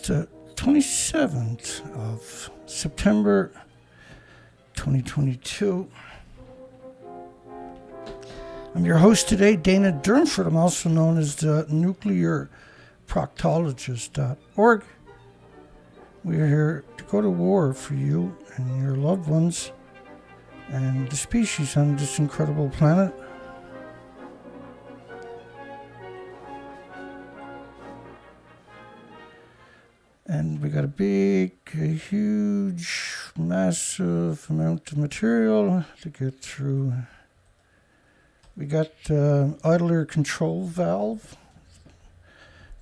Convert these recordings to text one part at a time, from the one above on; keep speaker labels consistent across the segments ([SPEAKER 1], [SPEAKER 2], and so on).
[SPEAKER 1] the 27th of September 2022. I'm your host today, Dana Durnford. I'm also known as the Nuclear Proctologist.org. We're here to go to war for you and your loved ones and the species on this incredible planet. And we got a huge, massive amount of material to get through. We got idler control valve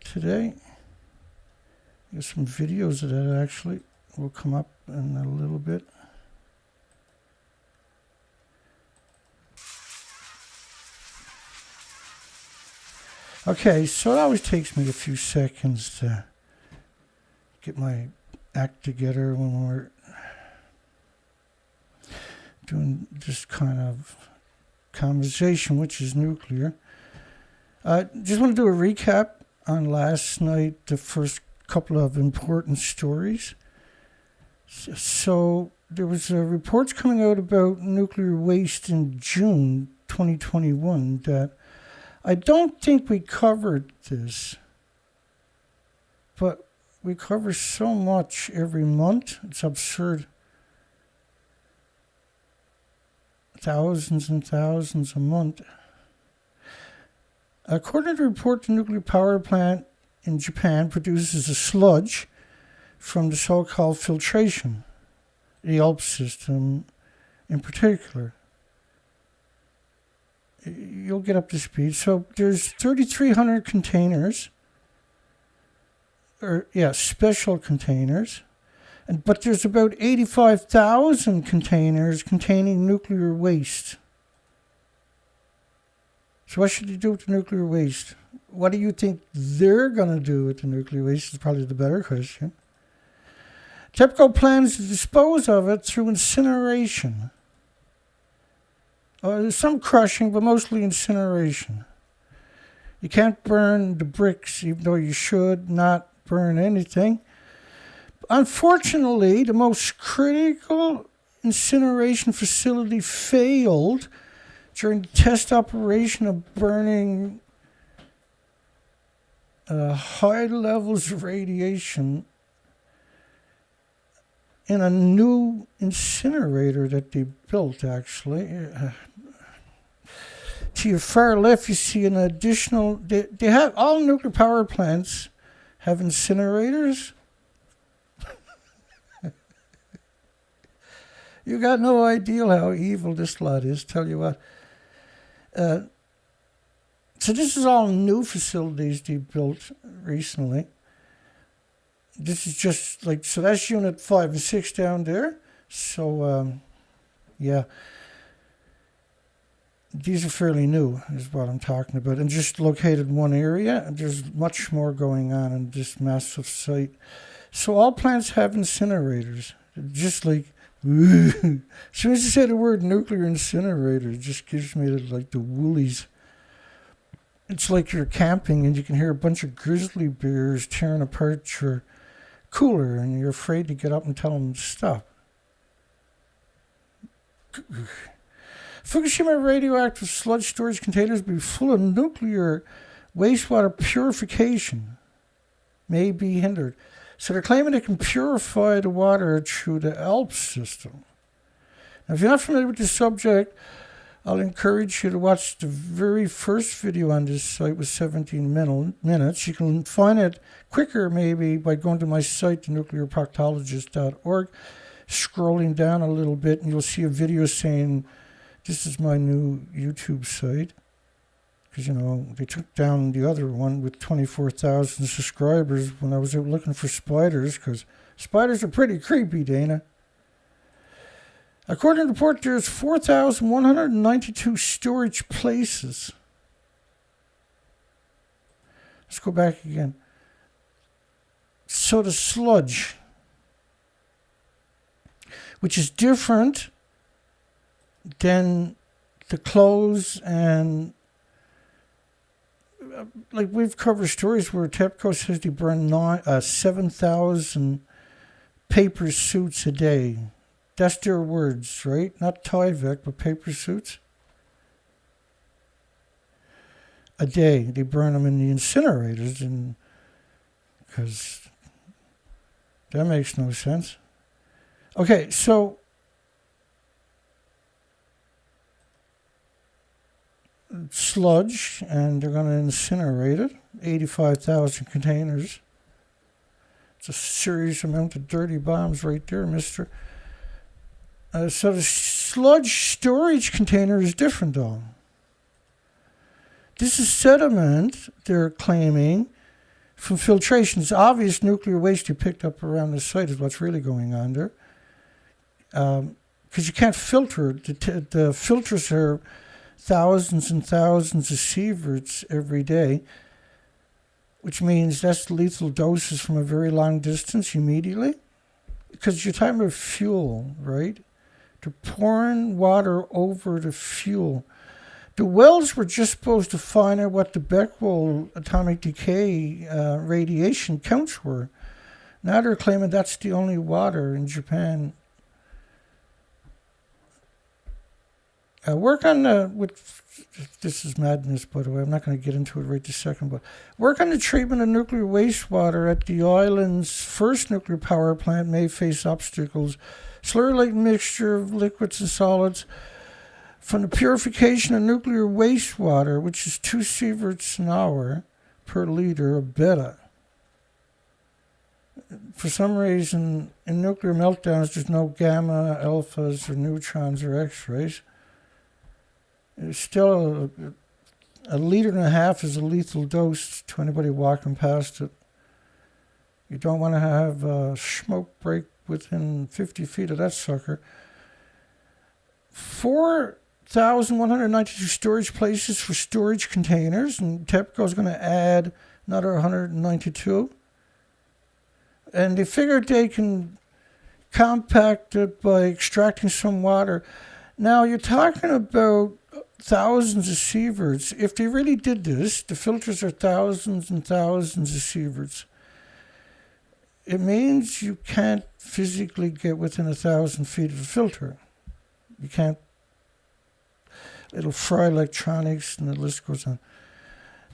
[SPEAKER 1] today. There's some videos of that actually will come up in a little bit. Okay, so it always takes me a few seconds to get my act together when we're doing this kind of conversation, which is nuclear. Just want to do a recap on last night, the first couple of important stories. So there was reports coming out about nuclear waste in June 2021 that I don't think we covered this, but we cover so much every month. It's absurd. Thousands and thousands a month. According to a report, the nuclear power plant in Japan produces a sludge from the so-called filtration, the Alps system in particular. You'll get up to speed. So there's 3,300 containers, special containers, but there's about 85,000 containers containing nuclear waste. So what should you do with the nuclear waste? What do you think they're going to do with the nuclear waste is probably the better question. TEPCO plans to dispose of it through incineration. There's some crushing, but mostly incineration. You can't burn the bricks, even though you should not burn anything. Unfortunately, the most critical incineration facility failed during the test operation of burning high levels of radiation in a new incinerator that they built, actually. To your far left, you see an additional... They have all nuclear power plants have incinerators. You got no idea how evil this lot is, tell you what. So this is all new facilities they built recently. This is just so that's unit 5 and 6 down there. So, these are fairly new, is what I'm talking about, and just located in one area. And there's much more going on in this massive site. So all plants have incinerators. Just as soon as you say the word nuclear incinerator, it just gives me the woolies. It's like you're camping and you can hear a bunch of grizzly bears tearing apart your cooler and you're afraid to get up and tell them to stop. Fukushima radioactive sludge storage containers will be full of nuclear wastewater purification. May be hindered. So they're claiming they can purify the water through the Alps system. Now, if you're not familiar with this subject, I'll encourage you to watch the very first video on this site with 17 minutes. You can find it quicker maybe by going to my site, thenuclearproctologist.org, scrolling down a little bit, and you'll see a video saying, this is my new YouTube site. Because, they took down the other one with 24,000 subscribers when I was out looking for spiders, because spiders are pretty creepy, Dana. According to the report, there's 4,192 storage places. Let's go back again. So the sludge, which is different than the clothes and like we've covered stories where TEPCO says they burn 7,000 paper suits a day. That's their words, right? Not Tyvek, but paper suits. A day. They burn them in the incinerators, and because that makes no sense. Okay, so sludge, and they're going to incinerate it. 85,000 containers. It's a serious amount of dirty bombs right there, mister. So the sludge storage container is different, though. This is sediment, they're claiming, from filtration. It's obvious nuclear waste you picked up around the site is what's really going on there. Because you can't filter it. The filters are thousands and thousands of sieverts every day, which means that's lethal doses from a very long distance immediately. Because you're talking about fuel, right? They're pouring water over the fuel. The wells were just supposed to find out what the Becquerel atomic decay radiation counts were. Now they're claiming that's the only water in Japan. Work on this is madness, by the way. I'm not going to get into it right this second, but work on the treatment of nuclear wastewater at the island's first nuclear power plant may face obstacles. Slurry-like mixture of liquids and solids from the purification of nuclear wastewater, which is 2 sieverts an hour per liter of beta. For some reason, in nuclear meltdowns, there's no gamma, alphas, or neutrons, or X-rays. It's still a liter and a half is a lethal dose to anybody walking past it. You don't want to have a smoke break within 50 feet of that sucker. 4,192 storage places for storage containers, and TEPCO is going to add another 192. And they figured they can compact it by extracting some water. Now, you're talking about thousands of sieverts. If they really did this, the filters are thousands and thousands of sieverts. It means you can't physically get within 1,000 feet of the filter. You can't. It'll fry electronics, and the list goes on.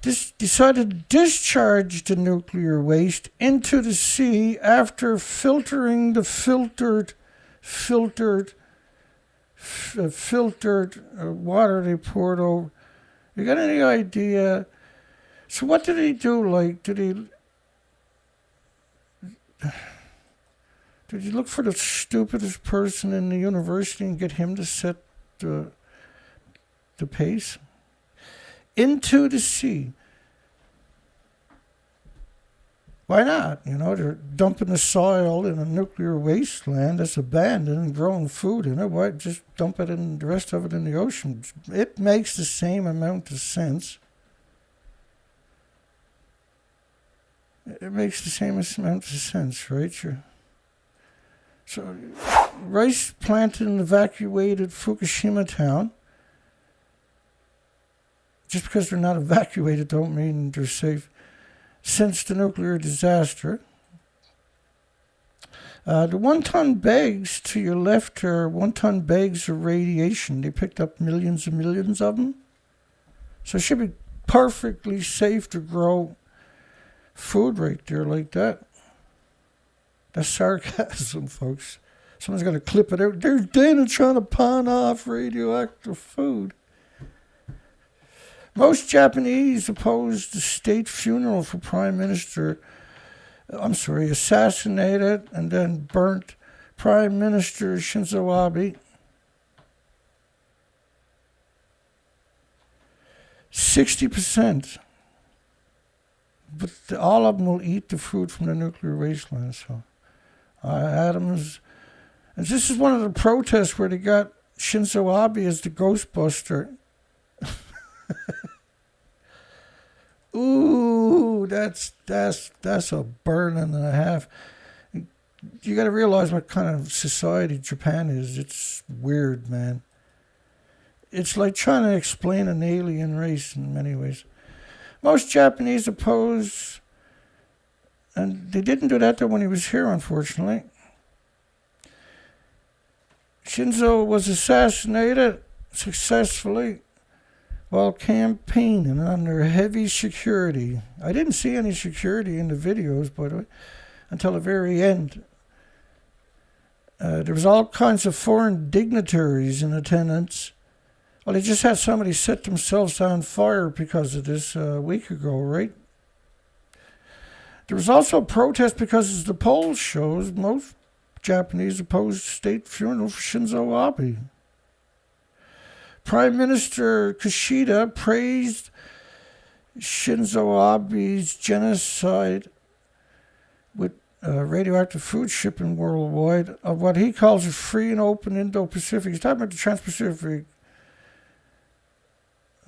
[SPEAKER 1] This decided to discharge the nuclear waste into the sea after filtering the filtered water they poured over. You got any idea? So what did he do? Like, did he look for the stupidest person in the university and get him to set the pace? Into the sea. Why not? You know, they're dumping the soil in a nuclear wasteland that's abandoned and growing food in it. Why just dump it in the rest of it in the ocean? It makes the same amount of sense. It makes the same amount of sense, right? So, rice planted and evacuated Fukushima town. Just because they're not evacuated don't mean they're safe. Since the nuclear disaster. The 1-ton bags to your left are 1-ton bags of radiation. They picked up millions and millions of them. So it should be perfectly safe to grow food right there like that. That's sarcasm, folks. Someone's going to clip it out. There's Dana trying to pawn off radioactive food. Most Japanese opposed the state funeral for assassinated and then burnt Prime Minister Shinzo Abe. 60%. But all of them will eat the food from the nuclear wasteland. So, Adams. And this is one of the protests where they got Shinzo Abe as the Ghostbuster. Ooh, that's a burning and a half. You got to realize what kind of society Japan is. It's weird, man. It's like trying to explain an alien race in many ways. Most Japanese oppose, and they didn't do that though when he was here, unfortunately. Shinzo was assassinated successfully while campaigning under heavy security. I didn't see any security in the videos, by the way, until the very end. There was all kinds of foreign dignitaries in attendance. Well, they just had somebody set themselves on fire because of this a week ago, right? There was also a protest because, as the poll shows, most Japanese opposed state funeral for Shinzo Abe. Prime Minister Kishida praised Shinzo Abe's genocide with radioactive food shipping worldwide of what he calls a free and open Indo-Pacific. He's talking about the Trans-Pacific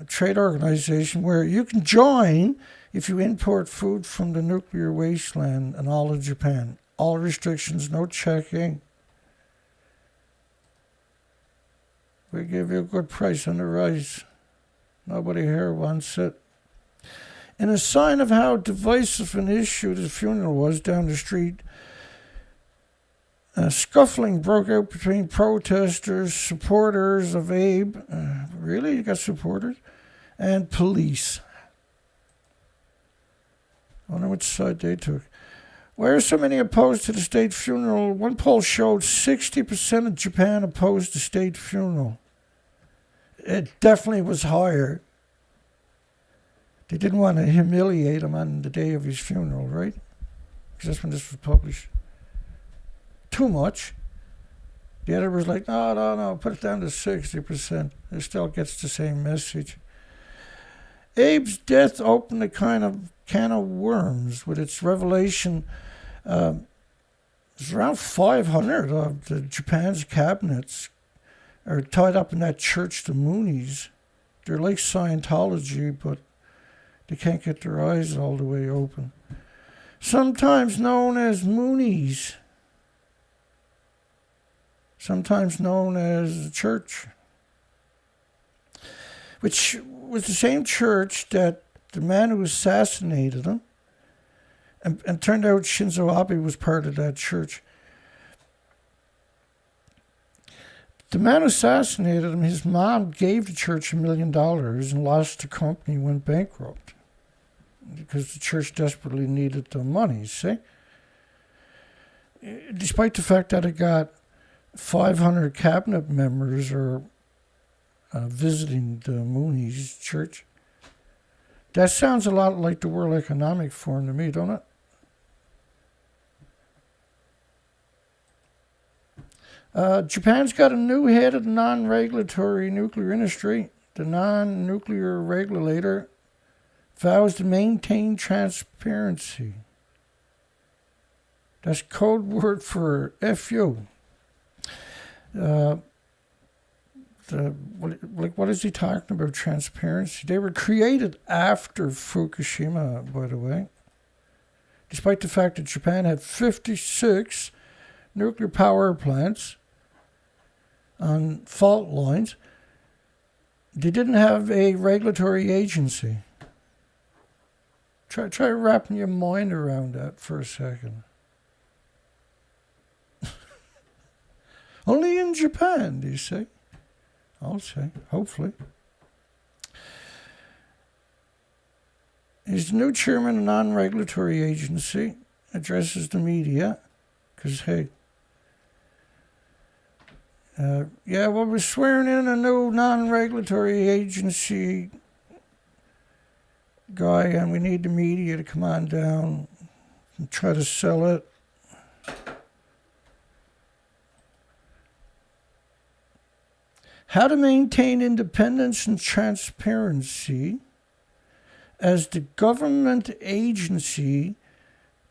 [SPEAKER 1] Trade Organization, where you can join if you import food from the nuclear wasteland and all of Japan. All restrictions, no checking. We give you a good price on the rice. Nobody here wants it. In a sign of how divisive an issue the funeral was down the street, scuffling broke out between protesters, supporters of Abe, really, you got supporters, and police. I wonder which side they took. Why are so many opposed to the state funeral? One poll showed 60% of Japan opposed the state funeral. It definitely was higher. They didn't want to humiliate him on the day of his funeral, right? Because that's when this was published. Too much. The other was like, no, put it down to 60%. It still gets the same message. Abe's death opened a kind of can of worms with its revelation. There's around 500 of the Japan's cabinets are tied up in that church, the Moonies. They're like Scientology, but they can't get their eyes all the way open. Sometimes known as Moonies. Sometimes known as the church. Which was the same church that the man who assassinated him, and turned out Shinzo Abe was part of that church. The man who assassinated him, his mom gave the church $1 million and lost the company, went bankrupt. Because the church desperately needed the money, see? Despite the fact that it got 500 cabinet members are visiting the Moonies church. That sounds a lot like the World Economic Forum to me, don't it? Japan's got a new head of the non-regulatory nuclear industry. The non-nuclear regulator vows to maintain transparency. That's code word for FU. What is he talking about, transparency? They were created after Fukushima, by the way. Despite the fact that Japan had 56 nuclear power plants on fault lines, they didn't have a regulatory agency. Try wrapping your mind around that for a second. Only in Japan, do you say? I'll say, hopefully. He's the new chairman of a non-regulatory agency, addresses the media, because, hey, we're swearing in a new non-regulatory agency guy, and we need the media to come on down and try to sell it. How to maintain independence and transparency as the government agency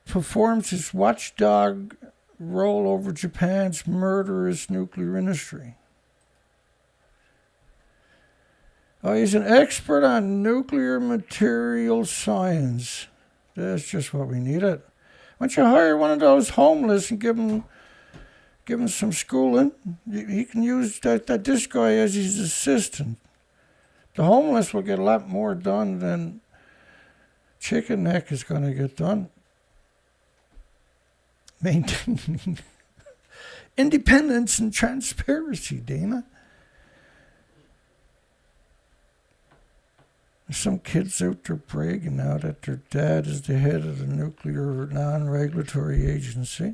[SPEAKER 1] performs its watchdog role over Japan's murderous nuclear industry. Oh, he's an expert on nuclear material science. That's just what we needed. Why don't you hire one of those homeless and give him some schooling? He can use this guy as his assistant. The homeless will get a lot more done than Chicken neck is going to get done. Maintaining independence and transparency, Dana. There's some kids out there bragging now that their dad is the head of the nuclear non-regulatory agency.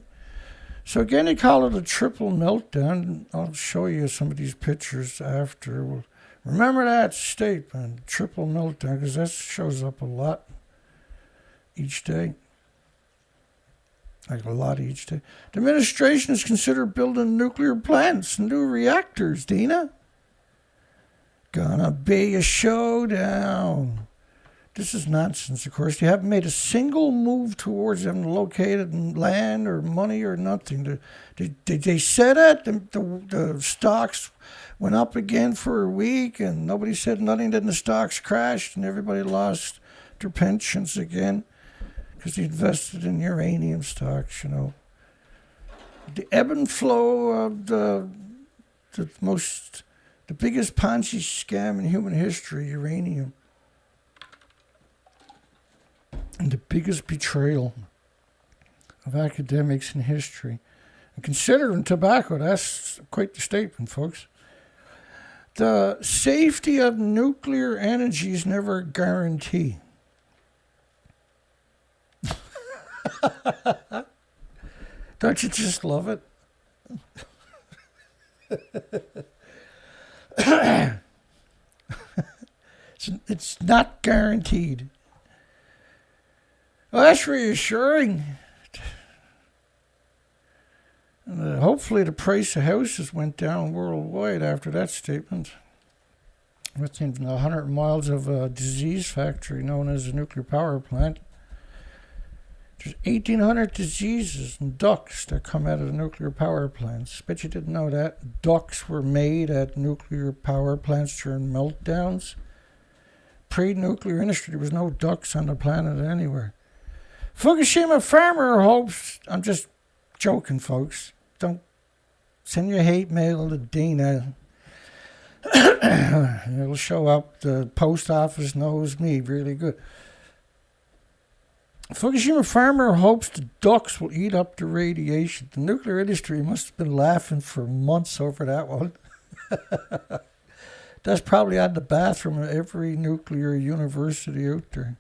[SPEAKER 1] So again, they call it a triple meltdown. I'll show you some of these pictures after. Well, remember that statement, triple meltdown, because that shows up a lot each day. Like a lot each day. The administration is considered building nuclear plants and new reactors, Dina. Gonna be a showdown. This is nonsense, of course. They haven't made a single move towards them located land or money or nothing. They said it. The stocks went up again for a week, and nobody said nothing. Then the stocks crashed, and everybody lost their pensions again because they invested in uranium stocks, you know. The ebb and flow of the biggest Ponzi scam in human history, uranium. And the biggest betrayal of academics in history. And considering tobacco, that's quite the statement, folks. The safety of nuclear energy is never a guarantee. Don't you just love it? It's not guaranteed. Well, that's reassuring. And, hopefully the price of houses went down worldwide after that statement. Within 100 miles of a disease factory known as a nuclear power plant. There's 1,800 diseases and ducts that come out of the nuclear power plants. Bet you didn't know that. Ducts were made at nuclear power plants during meltdowns. Pre-nuclear industry, there was no ducts on the planet anywhere. Fukushima farmer hopes... I'm just joking, folks. Don't send your hate mail to Dina. It'll show up. The post office knows me really good. Fukushima farmer hopes the ducks will eat up the radiation. The nuclear industry must have been laughing for months over that one. That's probably on the bathroom of every nuclear university out there.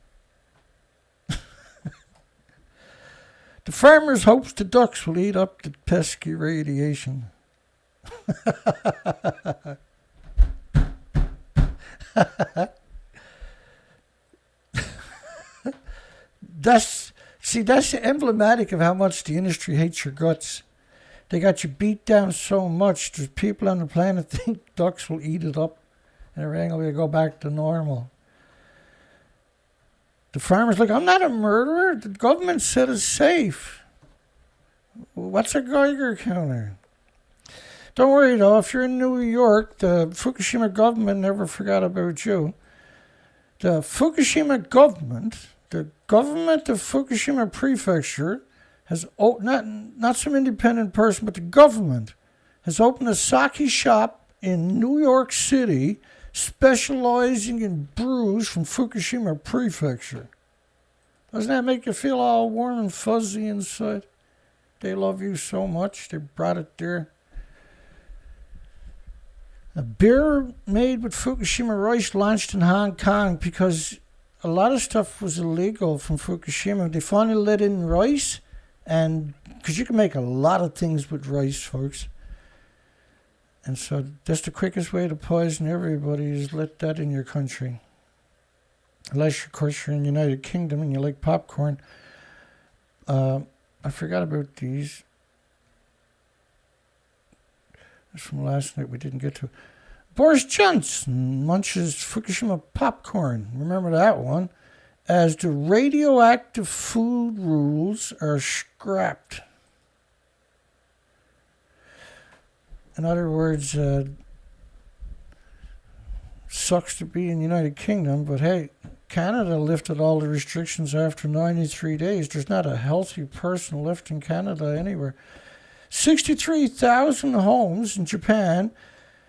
[SPEAKER 1] The farmers hopes the ducks will eat up the pesky radiation. That's emblematic of how much the industry hates your guts. They got you beat down so much, there's people on the planet think ducks will eat it up and everything will go back to normal. The farmer's like, I'm not a murderer. The government said it's safe. What's a Geiger counter? Don't worry, though. If you're in New York, the Fukushima government never forgot about you. The Fukushima government, the government of Fukushima Prefecture, has not some independent person, but the government has opened a sake shop in New York City specializing in brews from Fukushima Prefecture. Doesn't that make you feel all warm and fuzzy inside? They love you so much, they brought it there. A beer made with Fukushima rice launched in Hong Kong because a lot of stuff was illegal from Fukushima. They finally let in rice, and because you can make a lot of things with rice, folks. And so that's the quickest way to poison everybody is let that in your country. Unless, of course, you're in the United Kingdom and you like popcorn. I forgot about these. That's from last night we didn't get to. Boris Johnson munches Fukushima popcorn. Remember that one. As the radioactive food rules are scrapped. In other words, sucks to be in the United Kingdom, but hey, Canada lifted all the restrictions after 93 days. There's not a healthy person left in Canada anywhere. 63,000 homes in Japan,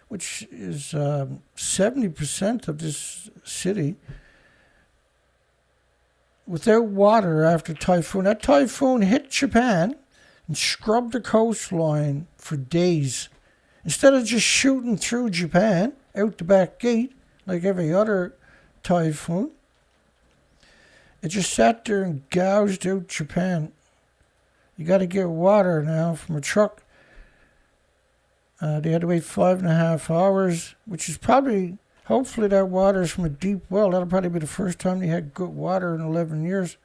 [SPEAKER 1] which is 70% of this city, without water after typhoon. That typhoon hit Japan and scrubbed the coastline for days. Instead of just shooting through Japan out the back gate like every other typhoon, it just sat there and gouged out Japan. You got to get water now from a truck. They had to wait 5.5 hours, which is probably, hopefully that water is from a deep well. That'll probably be the first time they had good water in 11 years.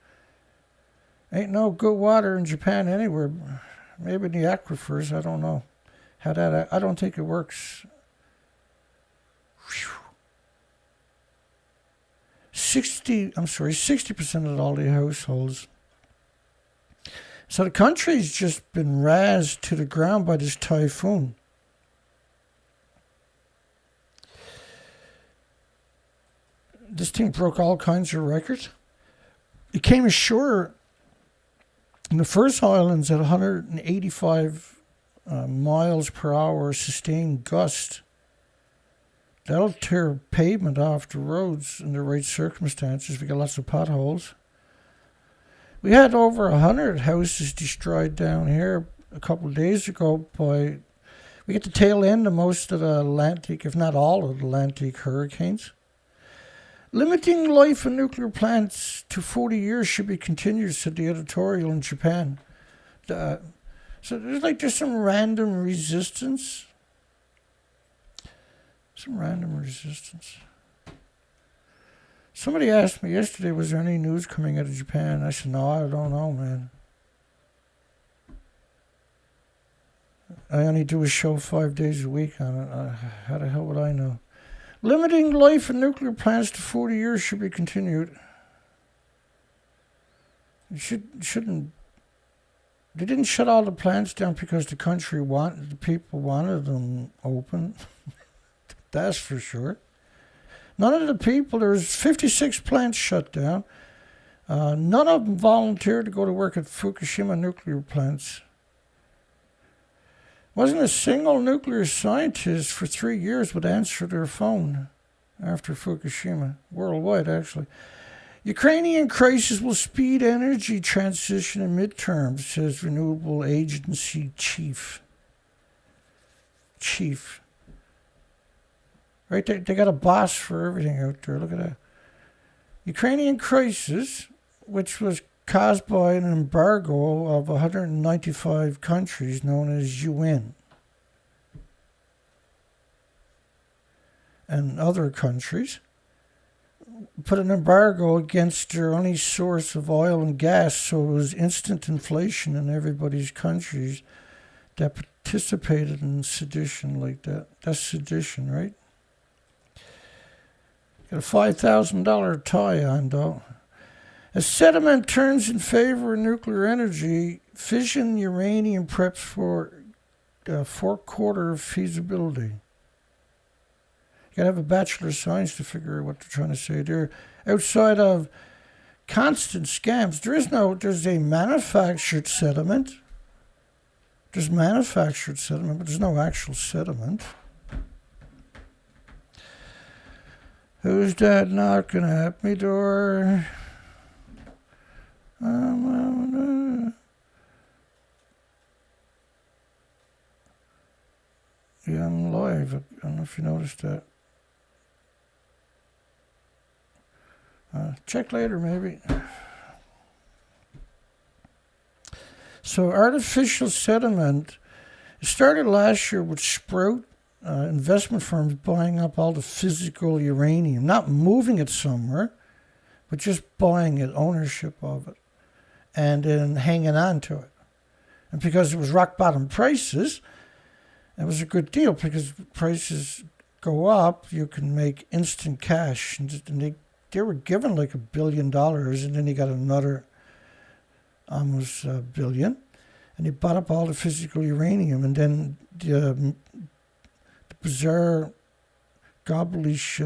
[SPEAKER 1] Ain't no good water in Japan anywhere. Maybe in the aquifers, I don't know. I don't think it works. 60% of all the households. So the country's just been razed to the ground by this typhoon. This thing broke all kinds of records. It came ashore in the first islands at 185 miles per hour sustained gust. That'll tear pavement off the roads in the right circumstances. We got lots of potholes. We had over 100 houses destroyed down here a couple of days ago we get the tail end of most of the Atlantic, if not all of the Atlantic hurricanes. Limiting life in nuclear plants to 40 years should be continued, said the editorial in Japan. So there's some random resistance. Somebody asked me yesterday, was there any news coming out of Japan? I said, no, I don't know, man. I only do a show 5 days a week on it. How the hell would I know? Limiting life in nuclear plants to 40 years should be continued. Shouldn't. They didn't shut all the plants down because the people wanted them open. That's for sure. None of the people, there's 56 plants shut down. None of them volunteered to go to work at Fukushima nuclear plants. Wasn't a single nuclear scientist for 3 years would answer their phone after Fukushima, worldwide actually. Ukrainian crisis will speed energy transition in midterms, says Renewable Agency chief. Right, they got a boss for everything out there. Look at that. Ukrainian crisis, which was caused by an embargo of 195 countries known as UN. And other countries put an embargo against their only source of oil and gas, so it was instant inflation in everybody's countries that participated in sedition like that. That's sedition, right? Got a $5,000 tie on, though. As sentiment turns in favor of nuclear energy, fission uranium preps for fourth quarter feasibility. You gotta have a Bachelor of Science to figure out what they're trying to say there. Outside of constant scams, there's a manufactured sediment. There's manufactured sediment, but there's no actual sediment. Who's that knocking at me door? Yeah, I'm live. I don't know if you noticed that. Check later, maybe. So artificial sediment, it started last year with Sprout investment firms buying up all the physical uranium, not moving it somewhere, but just buying it, ownership of it, and then hanging on to it. And because it was rock bottom prices, it was a good deal, because prices go up, you can make instant cash. And they were given like $1 billion, and then they got another almost $1 billion. And they bought up all the physical uranium, and then the bizarre gobblish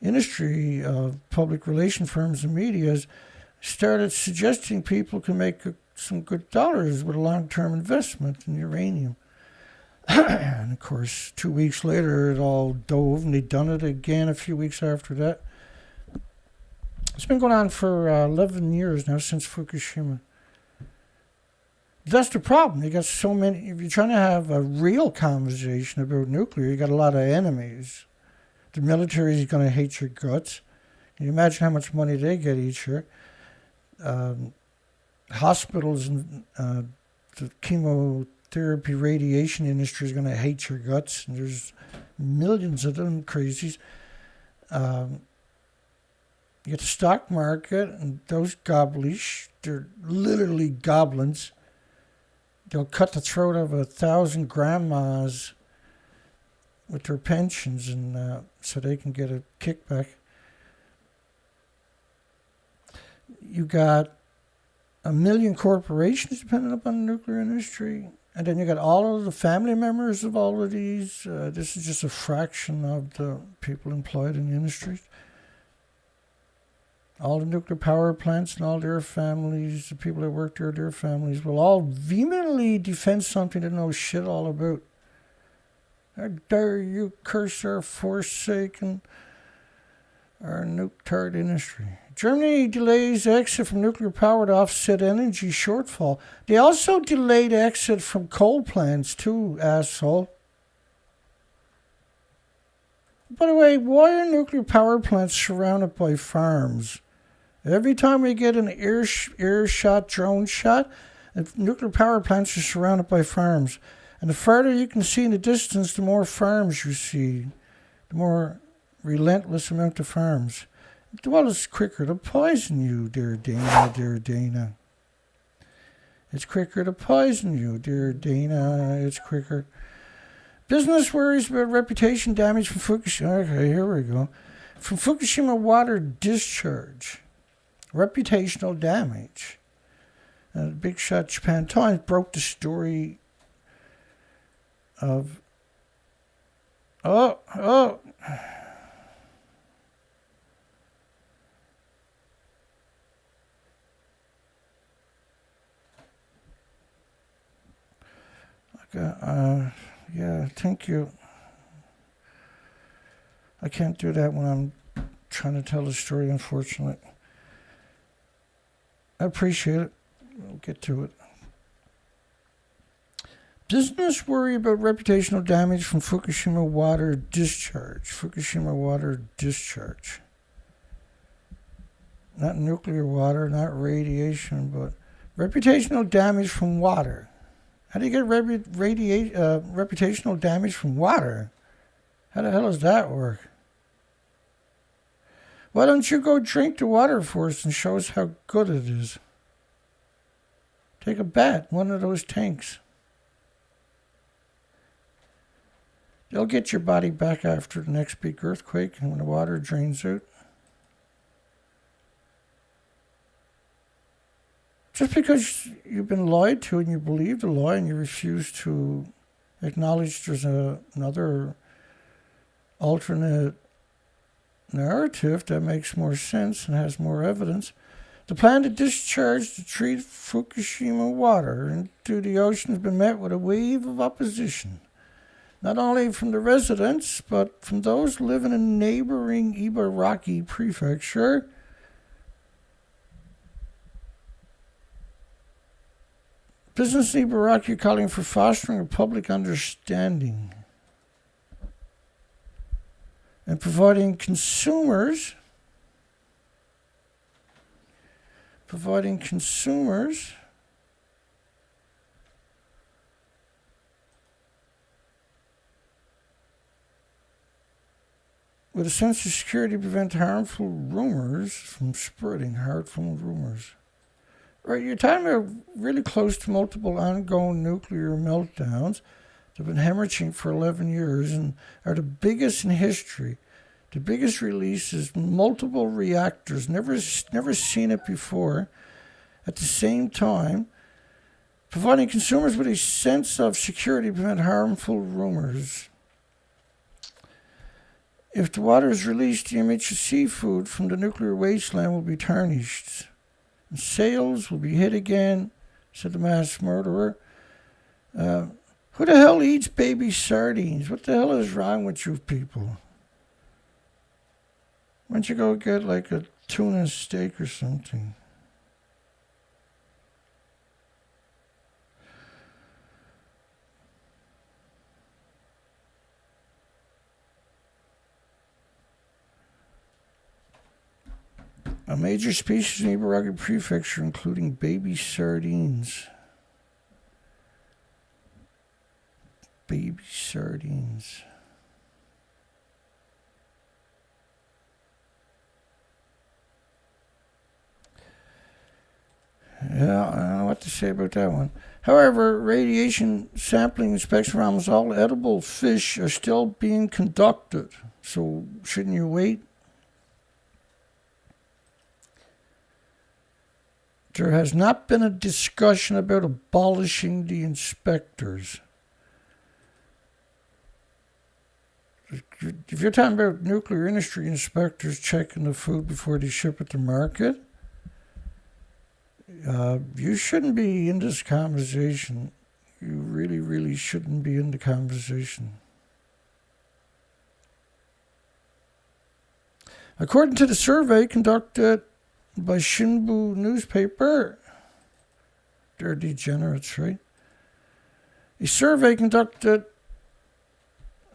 [SPEAKER 1] industry of public relation firms and media started suggesting people can make some good dollars with a long-term investment in uranium. And of course, 2 weeks later, it all dove, and they'd done it again a few weeks after that. It's been going on for 11 years now, since Fukushima. That's the problem. You got so many. If you're trying to have a real conversation about nuclear, you got a lot of enemies. The military is going to hate your guts. Can you imagine how much money they get each year? Hospitals and the chemotherapy radiation industry is going to hate your guts. And there's millions of them crazies. You get the stock market, and those gobblies, they're literally goblins. They'll cut the throat of 1,000 grandmas with their pensions, and so they can get a kickback. You got 1 million corporations dependent upon the nuclear industry, and then you got all of the family members of all of these. This is just a fraction of the people employed in the industry. All the nuclear power plants and all their families, the people that work there, their families, will all vehemently defend something they know shit all about. How dare you curse our forsaken, our nuke-tard industry. Germany delays exit from nuclear power to offset energy shortfall. They also delayed exit from coal plants too, asshole. By the way, why are nuclear power plants surrounded by farms? Every time we get an air shot, drone shot, nuclear power plants are surrounded by farms. And the farther you can see in the distance, the more farms you see. The more relentless amount of farms. Well, it's quicker to poison you, dear Dana, dear Dana. It's quicker to poison you, dear Dana. It's quicker. Business worries about reputation damage from Fukushima. Okay, here we go. From Fukushima water discharge. Reputational damage. Big Shot Japan Times broke the story of... Oh. Yeah, thank you. I can't do that when I'm trying to tell the story, unfortunately. I appreciate it. We'll get to it. Business worry about reputational damage from Fukushima water discharge. Fukushima water discharge. Not nuclear water, not radiation, but reputational damage from water. How do you get reputational damage from water? How the hell does that work? Why don't you go drink the water for us and show us how good it is? Take a bath in one of those tanks. They'll get your body back after the next big earthquake and when the water drains out. Just because you've been lied to and you believe the lie and you refuse to acknowledge there's another alternate narrative that makes more sense and has more evidence. The plan to discharge the treat Fukushima water into the ocean has been met with a wave of opposition, not only from the residents, but from those living in neighboring Ibaraki prefecture. Business in Ibaraki are calling for fostering a public understanding and providing consumers with a sense of security to prevent harmful rumors from spreading. Harmful rumors. Right, you're talking about really close to multiple ongoing nuclear meltdowns that have been hemorrhaging for 11 years and are the biggest in history. The biggest releases, multiple reactors, never seen it before. At the same time, providing consumers with a sense of security to prevent harmful rumors. If the water is released, the image of seafood from the nuclear wasteland will be tarnished. And sales will be hit again, said the mass murderer. Who the hell eats baby sardines? What the hell is wrong with you people? Why don't you go get like a tuna steak or something. A major species in Ibaraki Prefecture, including baby sardines. Baby sardines. Yeah, I don't know what to say about that one. However, radiation sampling inspection for almost all edible fish are still being conducted. So shouldn't you wait? There has not been a discussion about abolishing the inspectors. If you're talking about nuclear industry inspectors checking the food before they ship it to market, you shouldn't be in this conversation. You really, really shouldn't be in the conversation. According to the survey conducted by Shinbu newspaper, they're degenerates, right? A survey conducted,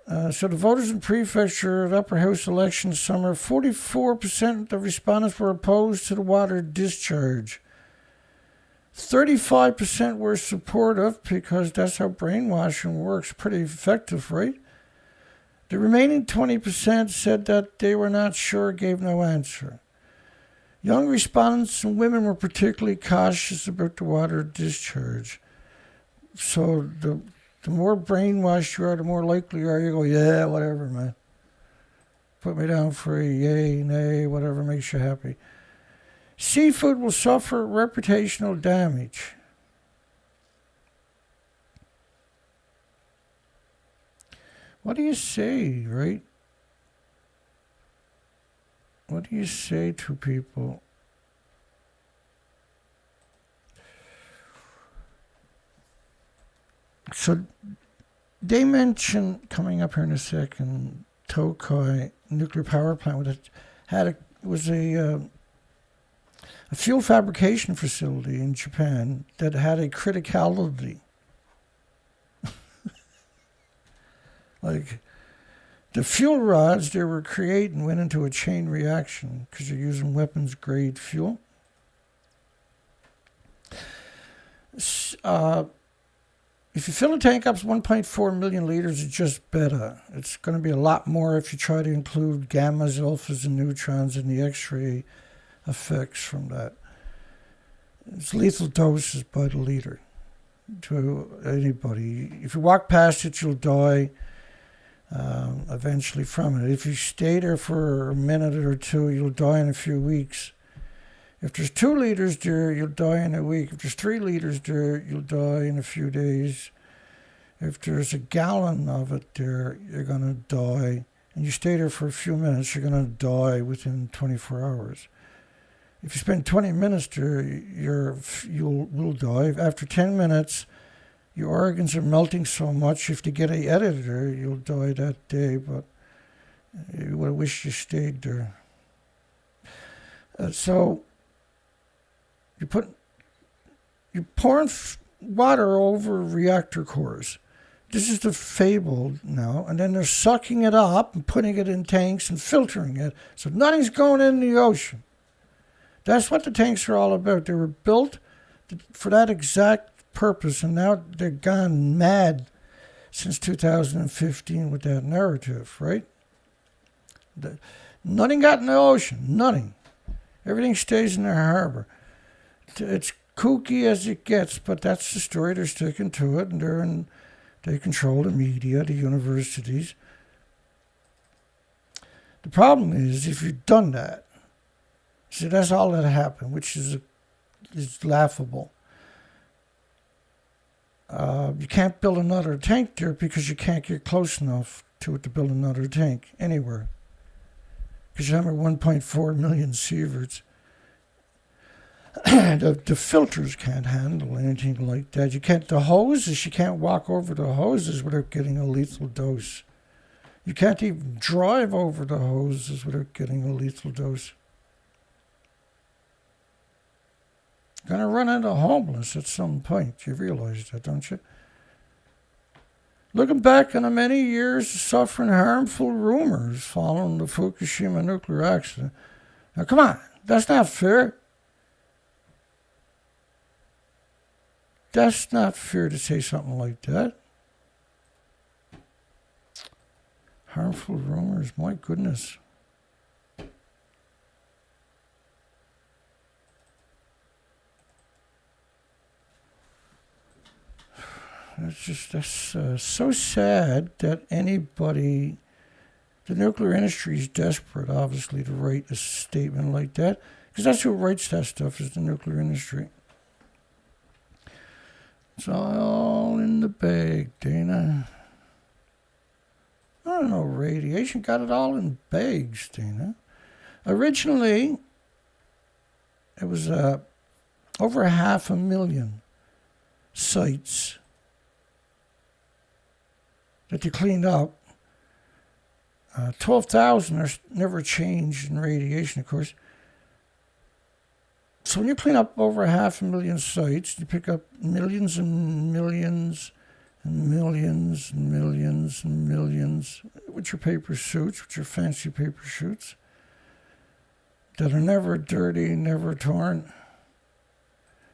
[SPEAKER 1] so the voters in prefecture of upper house elections summer, 44% of respondents were opposed to the water discharge. 35% were supportive because that's how brainwashing works. Pretty effective, right? The remaining 20% said that they were not sure, gave no answer. Young respondents and women were particularly cautious about the water discharge. So the more brainwashed you are, the more likely you are you go, yeah, whatever, man. Put me down for a yay, nay, whatever makes you happy. Seafood will suffer reputational damage. What do you say, right? What do you say to people? So they mention, coming up here in a second, Tokai nuclear power plant was a fuel fabrication facility in Japan that had a criticality. Like the fuel rods they were creating went into a chain reaction because they're using weapons grade fuel. If you fill a tank up to 1.4 million liters, it's just better. It's going to be a lot more if you try to include gammas, alphas, and neutrons in the X-ray effects from that. It's lethal doses by the liter to anybody. If you walk past it, you'll die eventually from it. If you stay there for a minute or two, you'll die in a few weeks. If there's 2 liters there, you'll die in a week. If there's 3 liters there, you'll die in a few days. If there's a gallon of it there, you're going to die. And you stay there for a few minutes, you're going to die within 24 hours. If you spend 20 minutes there, you'll die. After 10 minutes, your organs are melting so much, if you get an editor, you'll die that day, but you would wish you stayed there. So you're pouring water over reactor cores. This is the fable now, and then they're sucking it up and putting it in tanks and filtering it, so nothing's going in the ocean. That's what the tanks are all about. They were built for that exact purpose, and now they're gone mad since 2015 with that narrative, right? Nothing got in the ocean, nothing. Everything stays in the harbor. It's kooky as it gets, but that's the story. They're sticking to it, and they control the media, the universities. The problem is, if you've done that, see, that's all that happened, which is laughable. You can't build another tank there because you can't get close enough to it to build another tank anywhere. Because you have 1.4 million sieverts. The filters can't handle anything like that. The hoses, you can't walk over the hoses without getting a lethal dose. You can't even drive over the hoses without getting a lethal dose. Gonna run into homeless at some point. You realize that, don't you? Looking back on the many years of suffering harmful rumors following the Fukushima nuclear accident. Now, come on. That's not fair. That's not fair to say something like that. Harmful rumors, my goodness. That's so sad that anybody, the nuclear industry is desperate, obviously, to write a statement like that, because that's who writes that stuff, is the nuclear industry. It's all in the bag, Dana. I don't know, radiation got it all in bags, Dana. Originally, it was over 500,000 sites that they cleaned up. 12,000 are never changed in radiation, of course. So when you clean up over 500,000 sites, you pick up millions and millions and millions and millions and millions with your paper suits, with your fancy paper suits that are never dirty, never torn.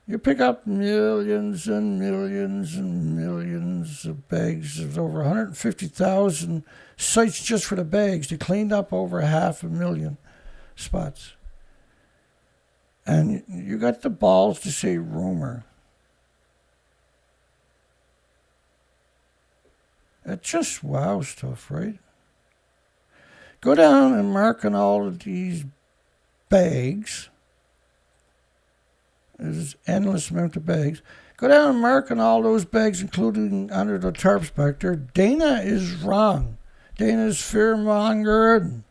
[SPEAKER 1] You pick up millions and millions and millions of bags. There's over 150,000 sites just for the bags. They cleaned up over 500,000 spots. And you got the balls to say rumor. It's just wow stuff, right? Go down and mark on all of these bags. There's an endless amount of bags. Go down and mark on all those bags, including under the tarps back there. Dana is wrong. Dana is fear-mongering.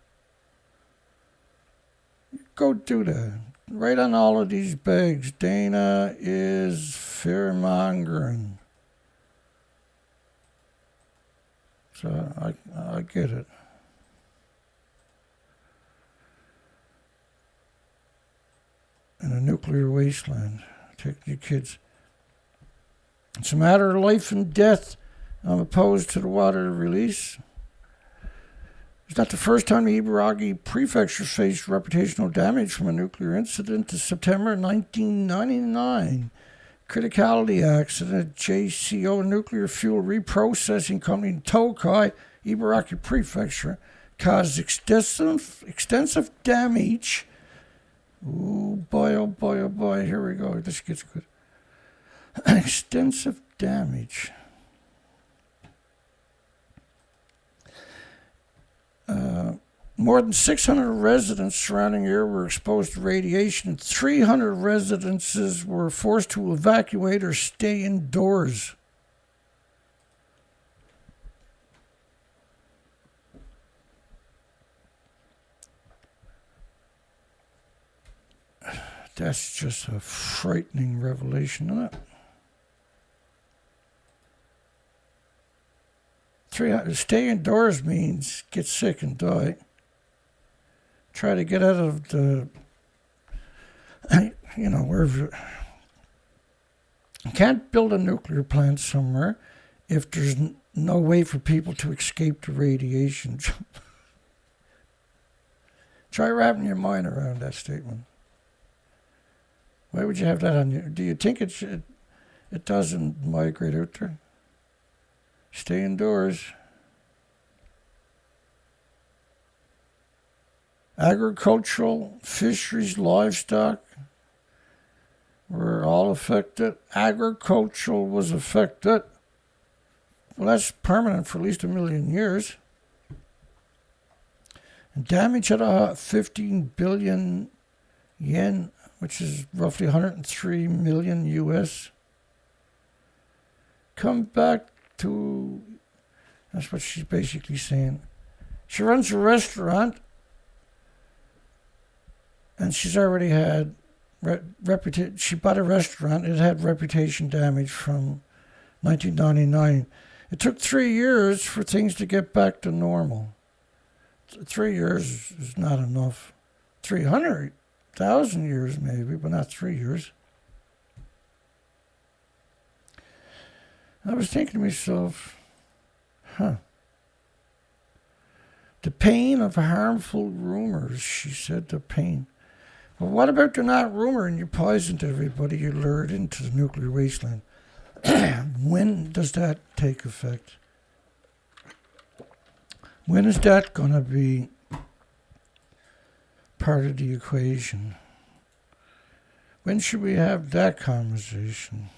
[SPEAKER 1] Go do that. Right on all of these bags. Dana is fear-mongering. So I get it. In a nuclear wasteland. Take your kids. It's a matter of life and death. I'm opposed to the water release. It's not the first time the Ibaraki prefecture faced reputational damage from a nuclear incident. In September 1999, Criticality accident at JCO Nuclear Fuel Reprocessing Company in Tokai, Ibaraki prefecture, caused extensive damage. Oh boy, oh boy, oh boy, here we go. This gets good. Extensive damage. More than 600 residents surrounding the area were exposed to radiation. 300 residences were forced to evacuate or stay indoors. That's just a frightening revelation, isn't it? 300, stay indoors means get sick and die. Try to get out of the, wherever. You can't build a nuclear plant somewhere if there's no way for people to escape the radiation. Try wrapping your mind around that statement. Why would you have that on you? Do you think it doesn't migrate out there? Stay indoors. Agricultural, fisheries, livestock were all affected. Agricultural was affected. Well, that's permanent for at least 1 million years. And damage at 15 billion yen, which is roughly 103 million US. Come back to, that's what she's basically saying. She runs a restaurant, and she's already had she bought a restaurant. It had reputation damage from 1999. It took 3 years for things to get back to normal. 3 years is not enough. 300,000 years maybe, but not 3 years. I was thinking to myself, the pain of harmful rumors, she said, the pain. Well, what about they're not rumor and you poisoned everybody, you lured into the nuclear wasteland? When does that take effect? When is that going to be part of the equation? When should we have that conversation?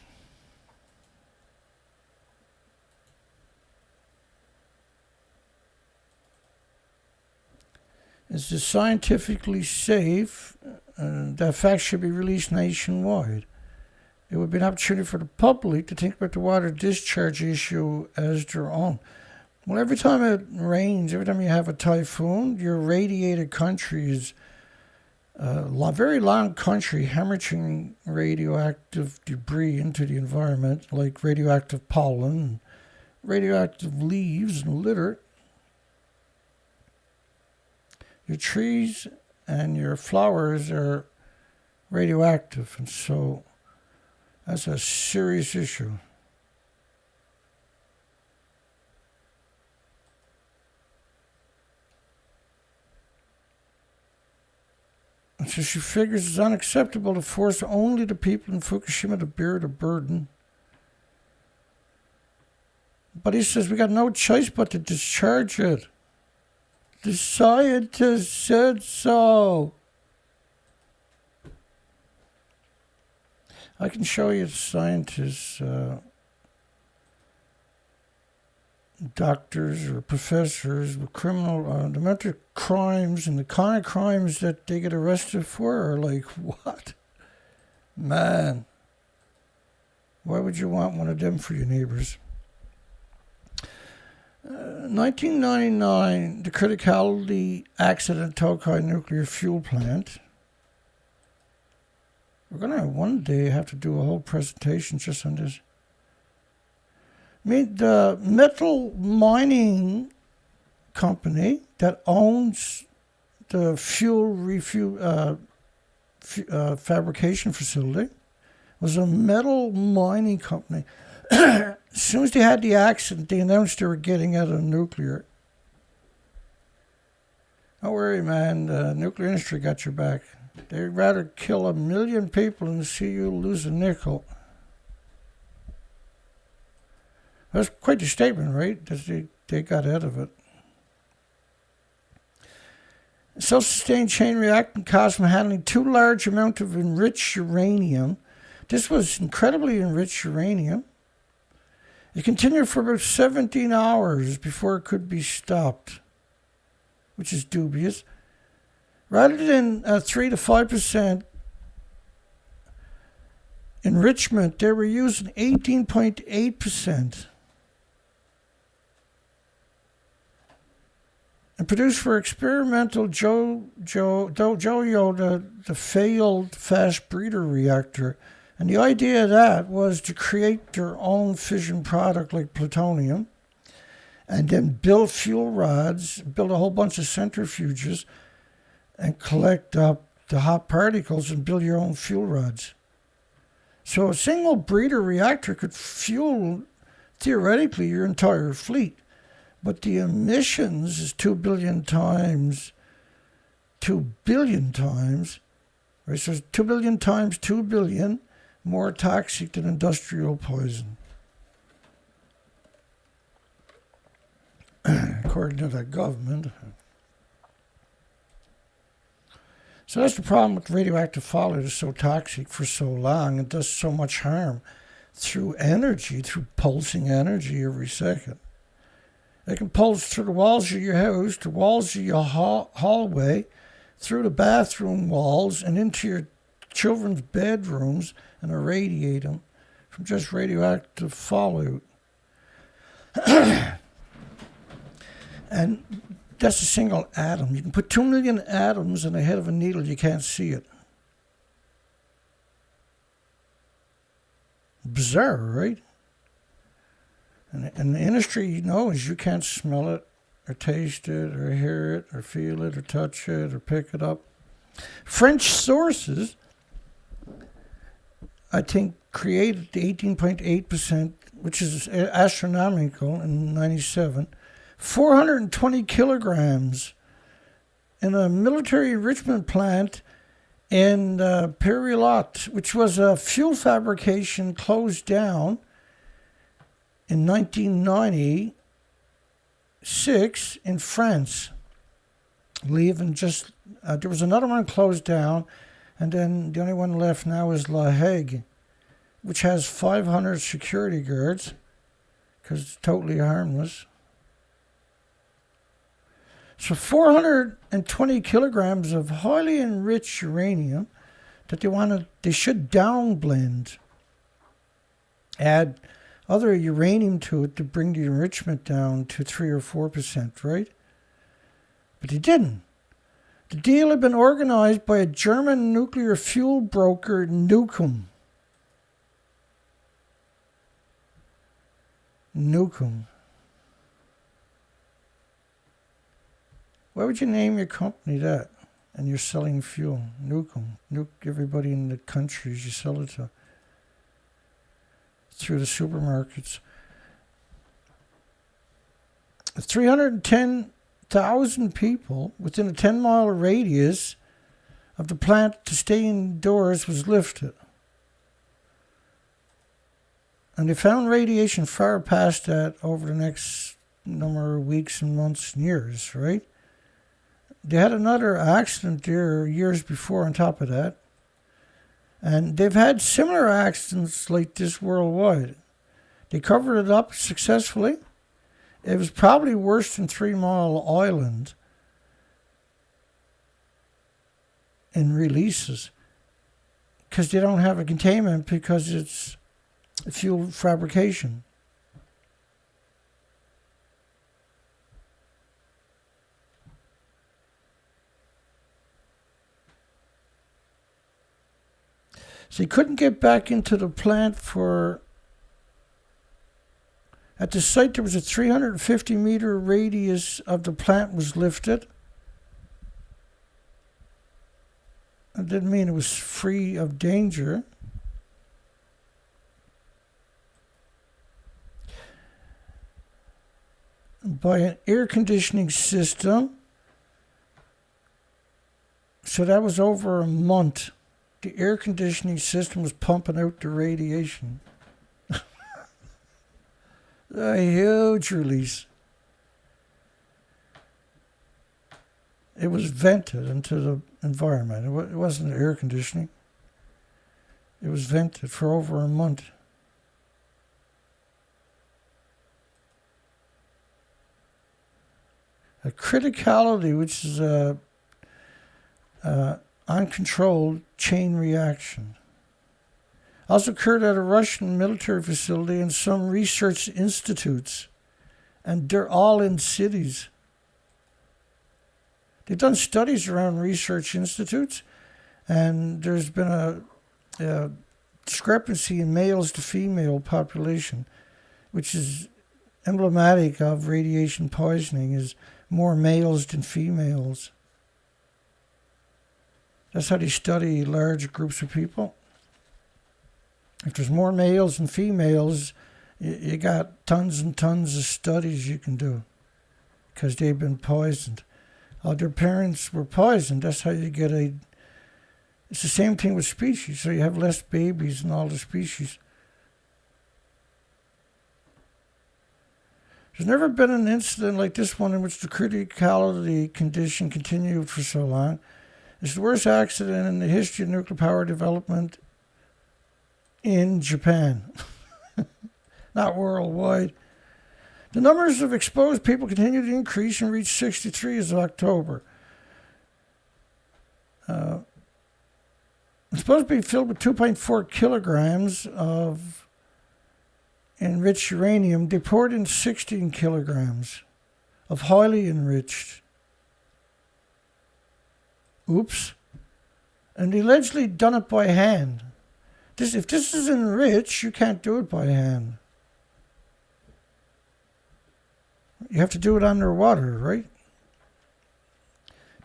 [SPEAKER 1] Is it scientifically safe? That facts should be released nationwide. It would be an opportunity for the public to think about the water discharge issue as their own. Well, every time it rains, every time you have a typhoon, your radiated country is a very long country hemorrhaging radioactive debris into the environment, like radioactive pollen, radioactive leaves and litter. Your trees and your flowers are radioactive, and so that's a serious issue. And so she figures it's unacceptable to force only the people in Fukushima to bear the burden. But he says we got no choice but to discharge it. The scientists said so. I can show you the scientists, doctors or professors with criminal, the amount of crimes and the kind of crimes that they get arrested for are like, what? Man, why would you want one of them for your neighbors? 1999, the Criticality accident at Tokai nuclear fuel plant. We're going to one day have to do a whole presentation just on this. I mean, the metal mining company that owns the fabrication facility was a metal mining company. As soon as they had the accident, they announced they were getting out of nuclear. Don't worry, man. The nuclear industry got your back. They'd rather kill 1 million people than see you lose a nickel. That's quite a statement, right? That they got out of it. Self-sustained chain reaction caused from handling too large amount of enriched uranium. This was incredibly enriched uranium. It continued for about 17 hours before it could be stopped, which is dubious. Rather than 3 to 5% enrichment, they were using 18.8%. And produced for experimental Joyo, the failed fast breeder reactor. And the idea of that was to create their own fission product like plutonium and then build fuel rods, build a whole bunch of centrifuges and collect up the hot particles and build your own fuel rods. So a single breeder reactor could fuel, theoretically, your entire fleet. But the emissions is 2 billion times, right? So it's 2 billion times 2 billion, more toxic than industrial poison. According to the government. So that's the problem with radioactive fallout. It's so toxic for so long and does so much harm through energy, through pulsing energy every second. It can pulse through the walls of your house, the walls of your hallway, through the bathroom walls, and into your children's bedrooms and irradiate them from just radioactive fallout. And that's a single atom. You can put 2 million atoms in the head of a needle, you can't see it. Bizarre, right? And the industry knows you can't smell it, or taste it, or hear it, or feel it, or touch it, or pick it up. French sources, I think, created the 18.8% which is astronomical in 97, 420 kilograms in a military enrichment plant in Perilotte, which was a fuel fabrication closed down in 1996 in France. Leaving just, there was another one closed down, and then the only one left now is La Hague, which has 500 security guards, because it's totally harmless. So 420 kilograms of highly enriched uranium that they should downblend, add other uranium to it to bring the enrichment down to 3 or 4%, right? But they didn't. The deal had been organized by a German nuclear fuel broker, Nukem. Why would you name your company that? And you're selling fuel. Nukem. Nuke everybody in the countries you sell it to. Through the supermarkets. 310,000 people within a 10-mile radius of the plant to stay indoors was lifted. And they found radiation far past that over the next number of weeks and months and years, right? They had another accident there years before on top of that. And they've had similar accidents like this worldwide. They covered it up successfully. It was probably worse than 3 Mile Island in releases, because they don't have a containment because it's fuel fabrication. So he couldn't get back into the plant at the site there was a 350-meter radius of the plant was lifted. It didn't mean it was free of danger. By an air conditioning system. So that was over a month. The air conditioning system was pumping out the radiation. A huge release. It was vented into the environment. It wasn't air conditioning. It was vented for over a month. A criticality, which is a uncontrolled chain reaction. Also occurred at a Russian military facility and some research institutes. And they're all in cities. They've done studies around research institutes, and there's been a discrepancy in males to female population, which is emblematic of radiation poisoning, is more males than females. That's how they study large groups of people. If there's more males than females, you got tons and tons of studies you can do because they've been poisoned. Their parents were poisoned. That's how you get it's the same thing with species. So you have less babies in all the species. There's never been an incident like this one in which the criticality condition continued for so long. It's the worst accident in the history of nuclear power development in Japan. Not worldwide. The numbers of exposed people continue to increase and reach 63 as of October. It's supposed to be filled with 2.4 kilograms of enriched uranium. They poured in 16 kilograms of highly enriched. Oops. And they allegedly done it by hand. If this is enriched, you can't do it by hand. You have to do it underwater, right?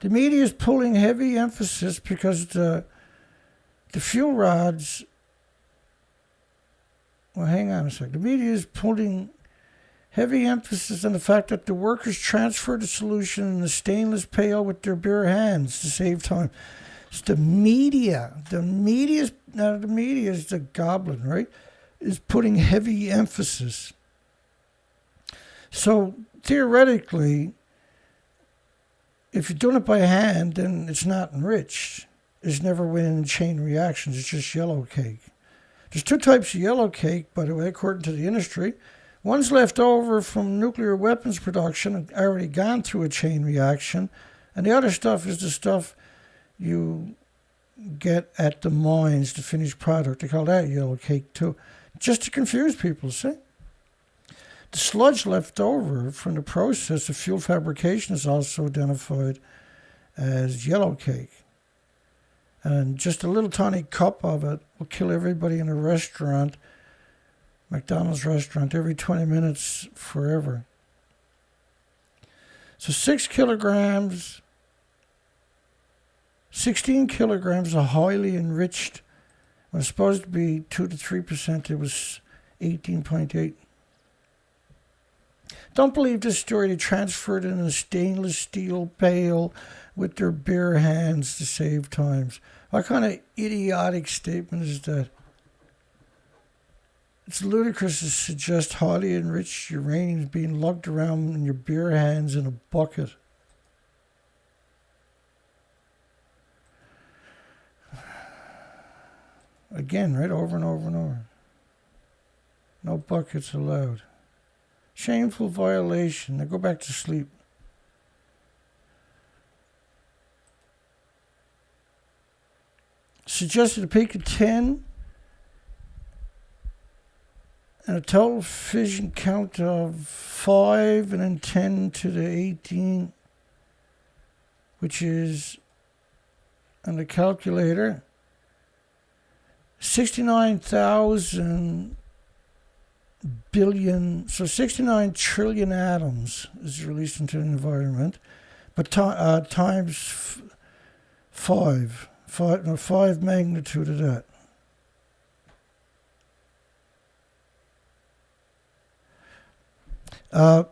[SPEAKER 1] The media is pulling heavy emphasis because the fuel rods Well, hang on a sec. The media is putting heavy emphasis on the fact that the workers transfer the solution in a stainless pail with their bare hands to save time. It's the media. The media is the goblin, right? Is putting heavy emphasis. So theoretically, if you're doing it by hand, then it's not enriched. It's never went in chain reactions. It's just yellow cake. There's two types of yellow cake, by the way, according to the industry. One's left over from nuclear weapons production and already gone through a chain reaction. And the other stuff is the stuff you get at the mines, the finished product. They call that yellow cake too. Just to confuse people, see? The sludge left over from the process of fuel fabrication is also identified as yellow cake. And just a little tiny cup of it will kill everybody in a restaurant, McDonald's restaurant, every 20 minutes forever. So 16 kilograms of highly enriched. When it's supposed to be 2 to 3%, it was 18.8. Don't believe this story. They transferred it in a stainless steel pail with their bare hands to save times. What kind of idiotic statement is that? It's ludicrous to suggest highly enriched uranium is being lugged around in your bare hands in a bucket. Again, right, over and over and over. No buckets allowed. Shameful violation. Now go back to sleep. Suggested a peak of 10 and a total fission count of 5 and then 10 to the 18, which is on the calculator 69,000 billion, so 69 trillion atoms is released into the environment, but times 5 magnitude of that.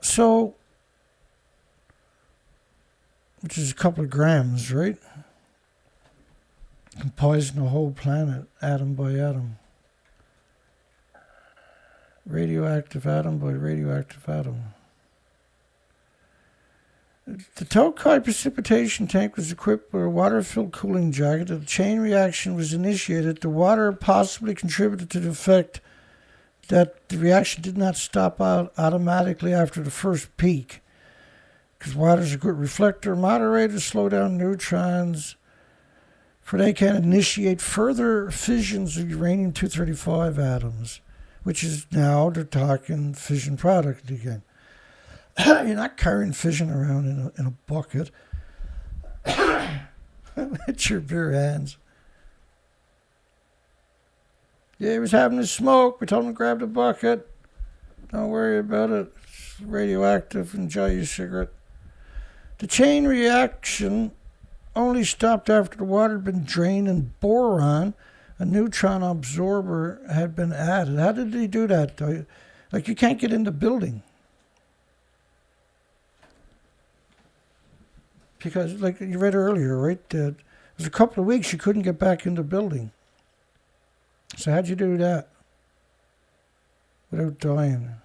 [SPEAKER 1] So, which is a couple of grams, right? Can poison the whole planet, atom by atom. Radioactive atom by radioactive atom. The Tokai precipitation tank was equipped with a water-filled cooling jacket. The chain reaction was initiated. The water possibly contributed to the effect that the reaction did not stop out automatically after the first peak, because water is a good reflector. Moderators slow down neutrons, for they can initiate further fissions of uranium-235 atoms, which is now they're talking fission product again. You're not carrying fission around in a bucket. It's your bare hands. Yeah, he was having a smoke. We told him to grab the bucket. Don't worry about it. It's radioactive. Enjoy your cigarette. The chain reaction only stopped after the water had been drained and boron, a neutron absorber, had been added. How did they do that? Like, you can't get in the building. Because, like you read earlier, right, there was a couple of weeks you couldn't get back in the building. So how'd you do that without dying?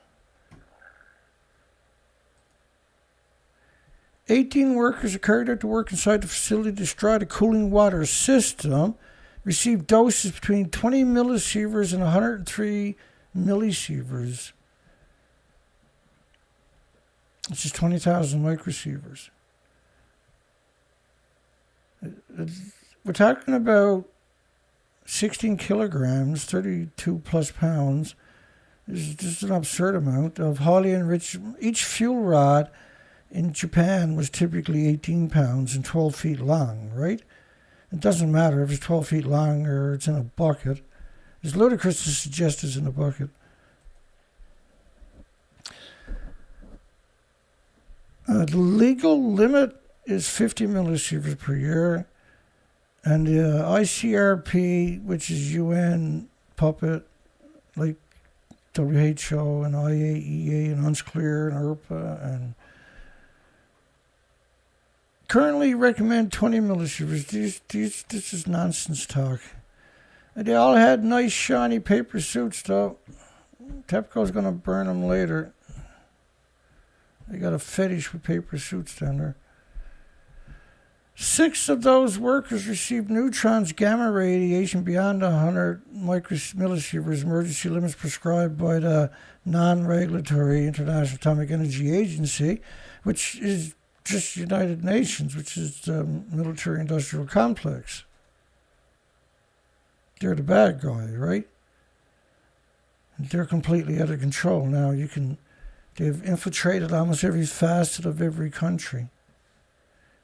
[SPEAKER 1] 18 workers are carried out to work inside the facility to destroy the cooling water system, received doses between 20 millisieverts and 103 millisieverts. Which is 20,000 microsieverts. We're talking about 16 kilograms, 32 plus pounds. This is just an absurd amount of highly enriched. Each fuel rod in Japan was typically 18 pounds and 12 feet long, right? It doesn't matter if it's 12 feet long or it's in a bucket. It's ludicrous to suggest it's in a bucket. The legal limit is 50 millisieverts per year. And the ICRP, which is UN puppet, like WHO and IAEA and UNSCLEAR and ERPA, and currently recommend 20 millisieverts. This is nonsense talk. And they all had nice shiny paper suits though. TEPCO's going to burn them later. They got a fetish with paper suits down there. 6 of those workers received neutrons gamma radiation beyond 100 millisieverts emergency limits prescribed by the non-regulatory International Atomic Energy Agency, which is just United Nations, which is the military-industrial complex. They're the bad guy, right? They're completely out of control now. They've infiltrated almost every facet of every country.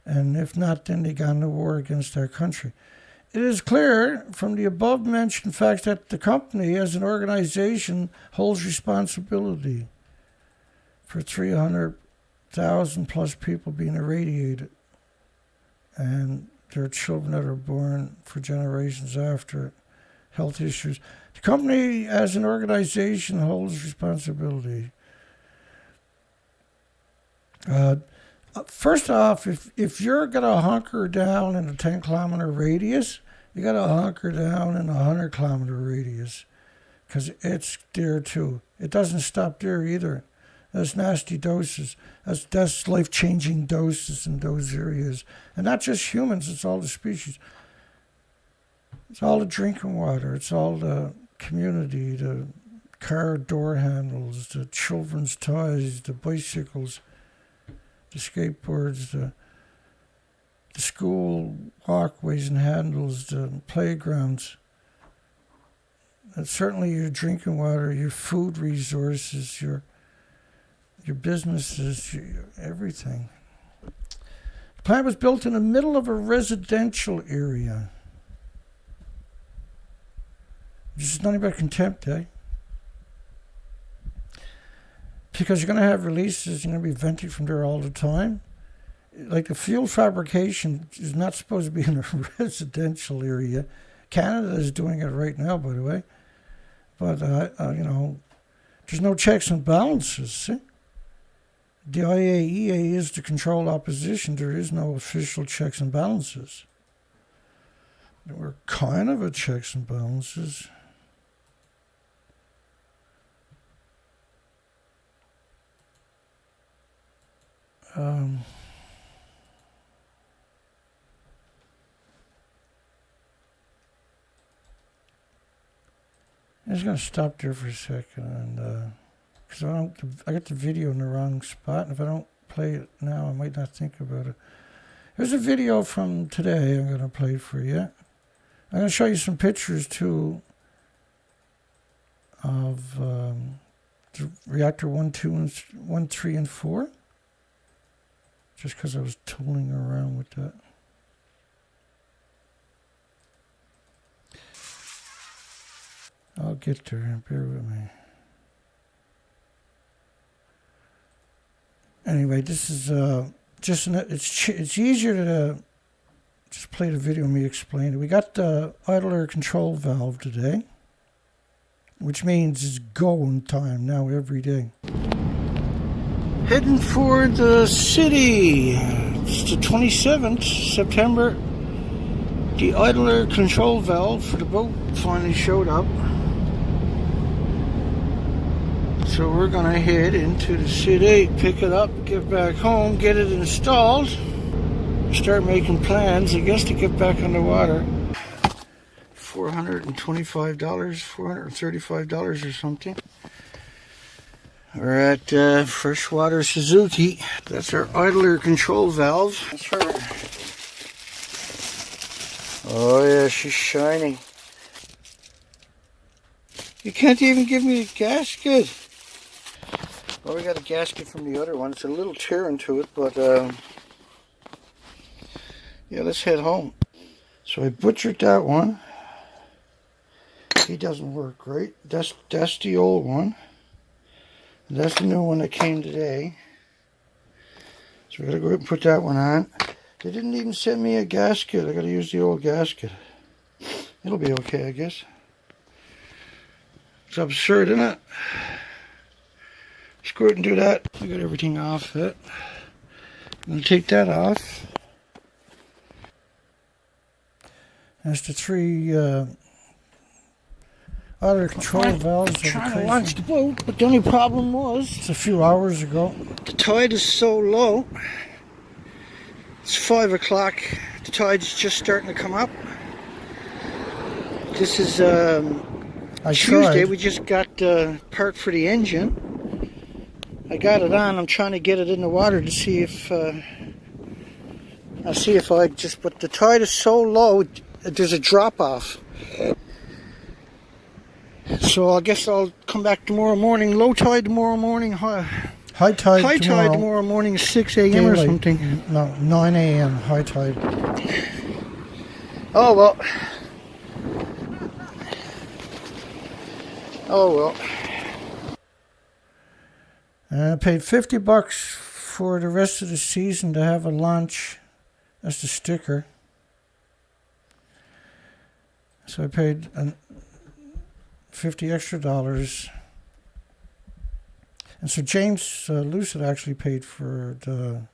[SPEAKER 1] And if not, then they got into war against our country. It is clear from the above-mentioned facts that the company, as an organization, holds responsibility for 300,000 plus people being irradiated and their children that are born for generations after, health issues. The company, as an organization, holds responsibility. First off, if you're going to hunker down in a 10-kilometer radius, you got to hunker down in a 100-kilometer radius because it's there too. It doesn't stop there either. That's nasty doses. That's life-changing doses in those areas. And not just humans, it's all the species. It's all the drinking water. It's all the community, the car door handles, the children's toys, the bicycles, the skateboards, the school walkways and handles, the playgrounds. And certainly your drinking water, your food resources, your businesses, everything. The plant was built in the middle of a residential area. This is nothing but contempt, eh? Because you're going to have releases, you're going to be venting from there all the time. Like the fuel fabrication is not supposed to be in a residential area. Canada is doing it right now, by the way. But, there's no checks and balances, see? The IAEA is the controlled opposition. There is no official checks and balances. We're kind of a checks and balances. I'm just going to stop there for a second, and because I got the video in the wrong spot, and if I don't play it now, I might not think about it. Here's a video from today I'm going to play for you. I'm going to show you some pictures, too, of the reactor 1, 2, 1, 3, and 4. Just because I was tooling around with that. I'll get there. Bear with me. Anyway, this is it's easier to just play the video and me explain it. We got the idler control valve today, which means it's going time now every day. Heading for the city. It's the 27th September. The idler control valve for the boat finally showed up. So we're going to head into the city, pick it up, get back home, get it installed, start making plans, I guess, to get back on the water. $425, $435 or something. We're at Freshwater Suzuki. That's our idler control valve. That's her. Oh yeah, she's shiny. You can't even give me a gasket. Well, we got a gasket from the other one. It's a little tear into it, but yeah, let's head home. So I butchered that one. He doesn't work great. That's the old one. That's the new one that came today. So we gotta go ahead and put that one on. They didn't even send me a gasket. I gotta use the old gasket. It'll be okay, I guess. It's absurd, isn't it? Screw it and do that. I got everything off it. I'm going to take that off. That's the three other control valves. I'm trying to launch the boat, but the only problem was, it's a few hours ago, the tide is so low. It's 5 o'clock. The tide's just starting to come up. This is Tuesday. We just got part for the engine. I got it on. I'm trying to get it in the water to see if I just. But the tide is so low. There's a drop off. So I guess I'll come back tomorrow morning. Low tide tomorrow morning. High tide tomorrow morning, 6 a.m. or something. No, 9 a.m. high tide. Oh well. Oh well. I paid $50 for the rest of the season to have a launch. That's the sticker. So I paid $50 extra. And so James Lucid actually paid for the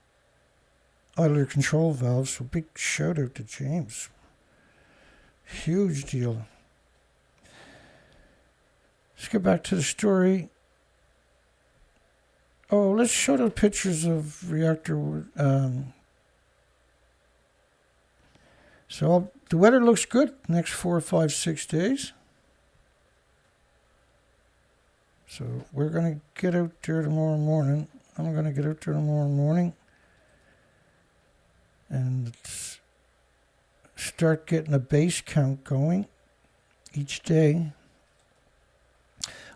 [SPEAKER 1] idler control valves. So big shout out to James. Huge deal. Let's get back to the story. Oh, let's show the pictures of reactor. So the weather looks good next 4, 5, 6 days. So we're going to get out there tomorrow morning. I'm going to get out there tomorrow morning and start getting a base count going each day.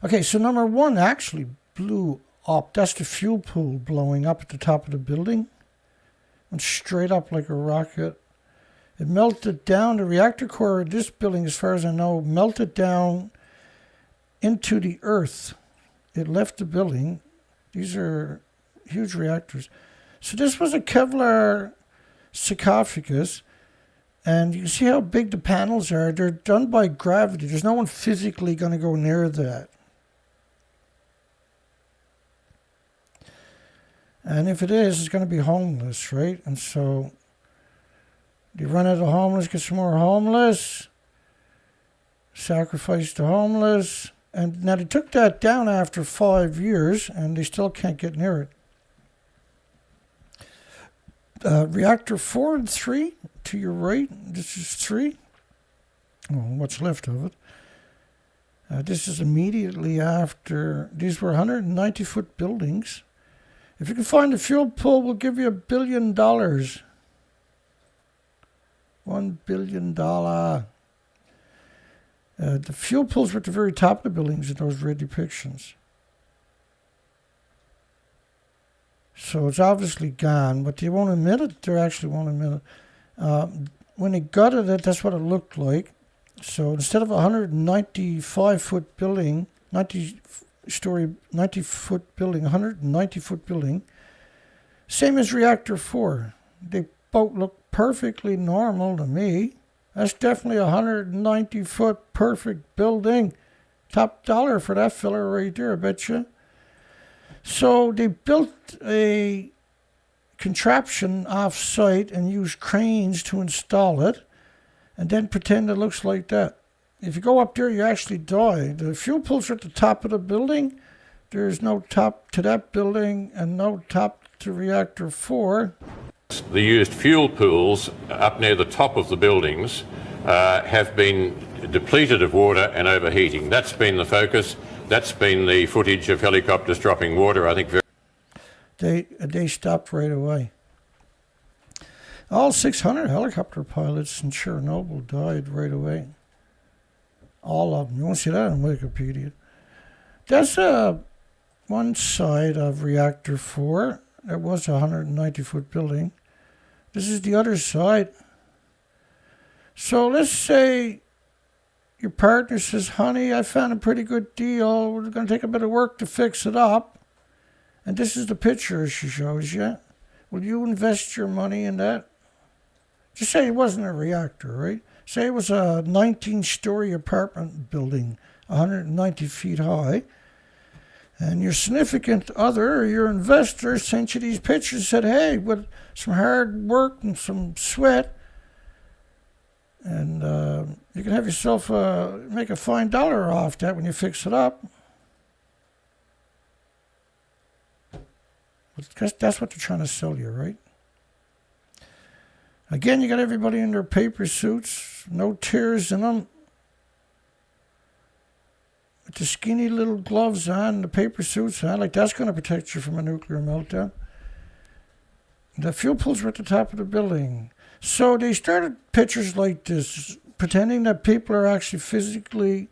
[SPEAKER 1] Okay, so number one actually blew up. That's the fuel pool blowing up at the top of the building. Went straight up like a rocket. It melted down. The reactor core of this building, as far as I know, melted down into the earth. It left the building. These are huge reactors. So this was a Kevlar sarcophagus. And you can see how big the panels are. They're done by gravity. There's no one physically going to go near that. And if it is, it's going to be homeless, right? And so you run out of homeless, get some more homeless, sacrifice the homeless. And now they took that down after 5 years, and they still can't get near it. Reactor 4 and 3 to your right. This is 3. Well, what's left of it. This is immediately after. These were 190-foot buildings. If you can find the fuel pool, we'll give you $1 billion. $1 billion. The fuel pools were at the very top of the buildings in those red depictions. So it's obviously gone, but they won't admit it. They actually won't admit it. When they gutted it, that's what it looked like. So instead of a 195-foot building, 90-foot building, 190-foot building, same as Reactor 4. They both look perfectly normal to me. That's definitely a 190-foot perfect building. Top dollar for that filler right there, I bet you. So they built a contraption off-site and used cranes to install it and then pretend it looks like that. If you go up there, you actually die. The fuel pools are at the top of the building. There's no top to that building and no top to Reactor 4.
[SPEAKER 2] The used fuel pools up near the top of the buildings have been depleted of water and overheating. That's been the focus. That's been the footage of helicopters dropping water, I think.
[SPEAKER 1] They stopped right away. All 600 helicopter pilots in Chernobyl died right away. All of them. You won't see that on Wikipedia. That's one side of Reactor 4. There was a 190-foot building. This is the other side. So let's say your partner says, honey, I found a pretty good deal. We're going to take a bit of work to fix it up. And this is the picture she shows you. Will you invest your money in that? Just say it wasn't a reactor, right? Say it was a 19-story apartment building 190 feet high. And your significant other or your investor sent you these pictures, said, hey, with some hard work and some sweat, and you can have yourself make a fine dollar off that when you fix it up. That's what they're trying to sell you, right? Again, you got everybody in their paper suits, no tears in them, with the skinny little gloves on, the paper suits on, like that's going to protect you from a nuclear meltdown. The fuel pools were at the top of the building. So they started pictures like this, pretending that people are actually physically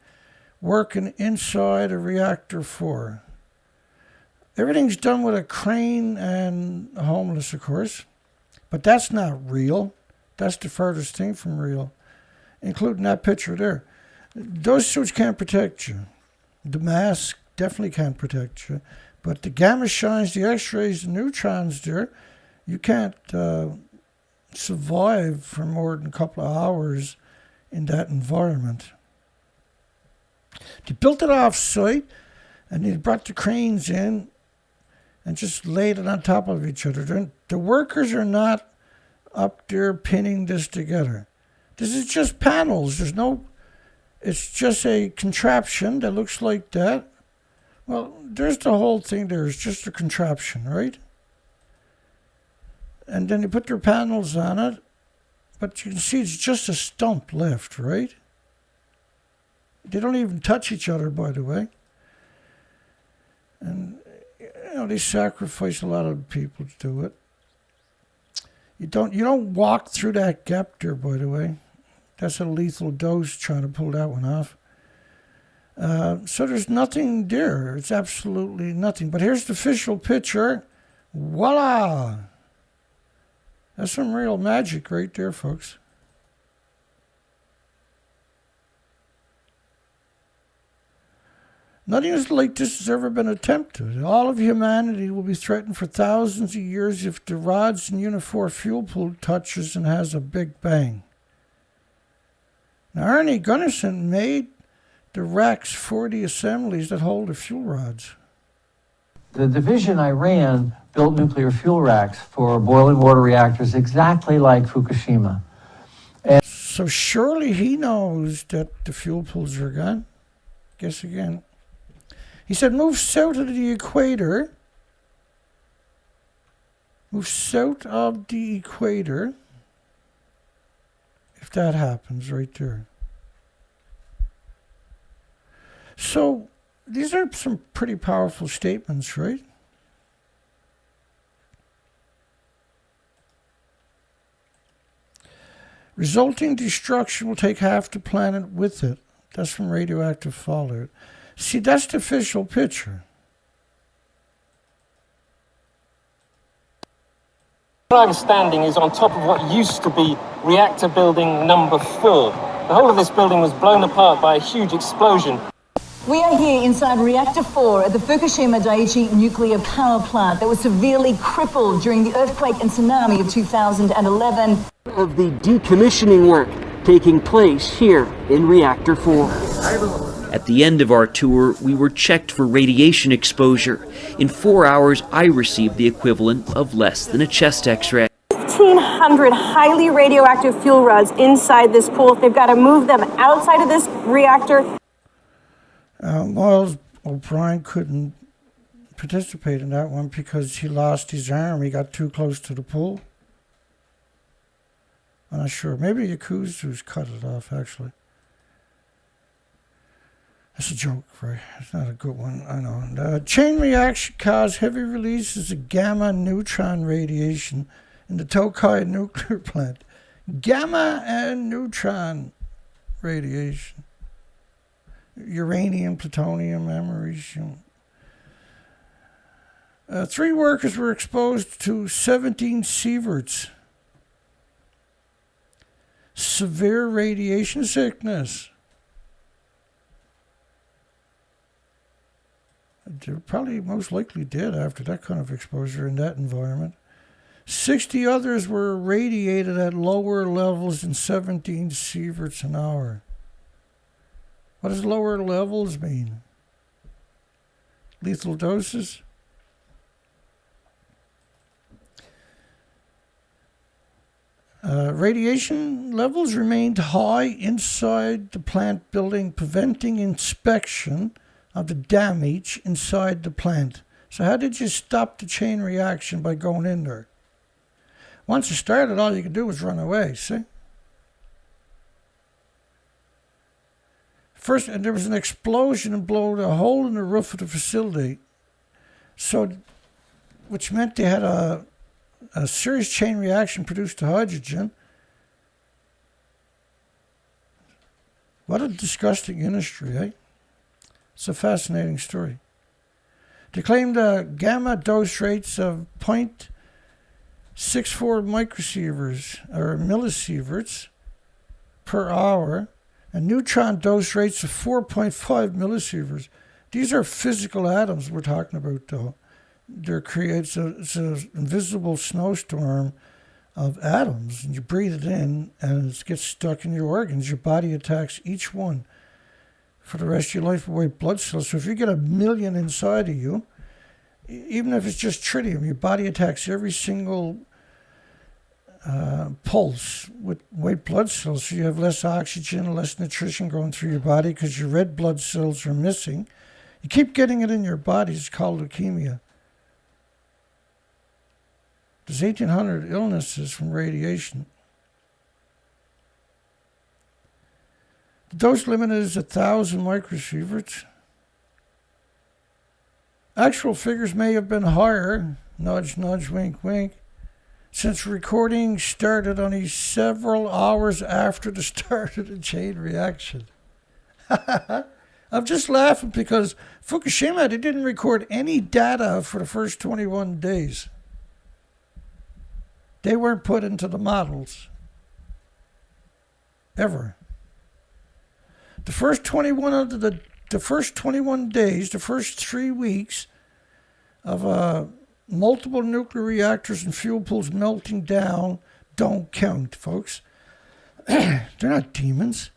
[SPEAKER 1] working inside a reactor 4. Everything's done with a crane and homeless, of course. But that's not real. That's the furthest thing from real, including that picture there. Those suits can't protect you. The mask definitely can't protect you. But the gamma shines, the X-rays, the neutrons there, you can't survive for more than a couple of hours in that environment. They built it off-site, and they brought the cranes in and just laid it on top of each other. The workers are not up there pinning this together. This is just panels. It's just a contraption that looks like that. Well, there's the whole thing there. It's just a contraption, right? And then they put their panels on it. But you can see it's just a stump left, right? They don't even touch each other, by the way. And, they sacrifice a lot of people to do it. You don't walk through that gap there, by the way. That's a lethal dose trying to pull that one off. So there's nothing there. It's absolutely nothing. But here's the official picture. Voila! That's some real magic right there, folks. Nothing like this has ever been attempted. All of humanity will be threatened for thousands of years if the rods in Unit 4 fuel pool touches and has a big bang. Now, Arnie Gunnarsson made the racks for the assemblies that hold the fuel rods.
[SPEAKER 3] The division I ran built nuclear fuel racks for boiling water reactors exactly like Fukushima.
[SPEAKER 1] So surely he knows that the fuel pools are gone. Guess again. He said, move south of the equator. Move south of the equator. If that happens right there. So these are some pretty powerful statements, right? Resulting destruction will take half the planet with it. That's from radioactive fallout. See, that's the official picture.
[SPEAKER 4] Where I'm standing is on top of what used to be reactor building number 4. The whole of this building was blown apart by a huge explosion.
[SPEAKER 5] We are here inside Reactor 4 at the Fukushima Daiichi nuclear power plant that was severely crippled during the earthquake and tsunami of 2011.
[SPEAKER 6] Of the decommissioning work taking place here in Reactor 4.
[SPEAKER 7] At the end of our tour, we were checked for radiation exposure. In 4 hours, I received the equivalent of less than a chest x-ray.
[SPEAKER 8] 1,500 highly radioactive fuel rods inside this pool. They've got to move them outside of this reactor.
[SPEAKER 1] Miles O'Brien couldn't participate in that one because he lost his arm. He got too close to the pool. I'm not sure. Maybe Yakuza's cut it off, actually. That's a joke, right? It's not a good one, I know. Chain reaction cause heavy releases of gamma neutron radiation in the Tokai nuclear plant. Gamma and neutron radiation. Uranium, plutonium, americium. 3 workers were exposed to 17 sieverts. Severe radiation sickness. They're probably most likely dead after that kind of exposure in that environment. 60 others were irradiated at lower levels than 17 sieverts an hour. What does lower levels mean? Lethal doses? Radiation levels remained high inside the plant building, preventing inspection of the damage inside the plant. So how did you stop the chain reaction by going in there? Once it started, all you could do was run away, see? First, and there was an explosion and blew a hole in the roof of the facility, so, which meant they had a serious chain reaction produced to hydrogen. What a disgusting industry, eh? It's a fascinating story. They claimed gamma dose rates of 0.64 microsieverts or millisieverts per hour, and neutron dose rates of 4.5 millisieverts. These are physical atoms we're talking about, though. There creates it's an invisible snowstorm of atoms, and you breathe it in, and it gets stuck in your organs. Your body attacks each one for the rest of your life with white blood cells. So if you get 1 million inside of you, even if it's just tritium, your body attacks every single pulse with white blood cells. So you have less oxygen, less nutrition going through your body because your red blood cells are missing. You keep getting it in your body. It's called leukemia. There's 1,800 illnesses from radiation. The dose limit is 1,000 microsieverts. Actual figures may have been higher, nudge, nudge, wink, wink, since recording started only several hours after the start of the chain reaction. I'm just laughing because Fukushima, they didn't record any data for the first 21 days. They weren't put into the models. Ever. The first 21 days, the first 3 weeks of multiple nuclear reactors and fuel pools melting down don't count, folks. They're not demons.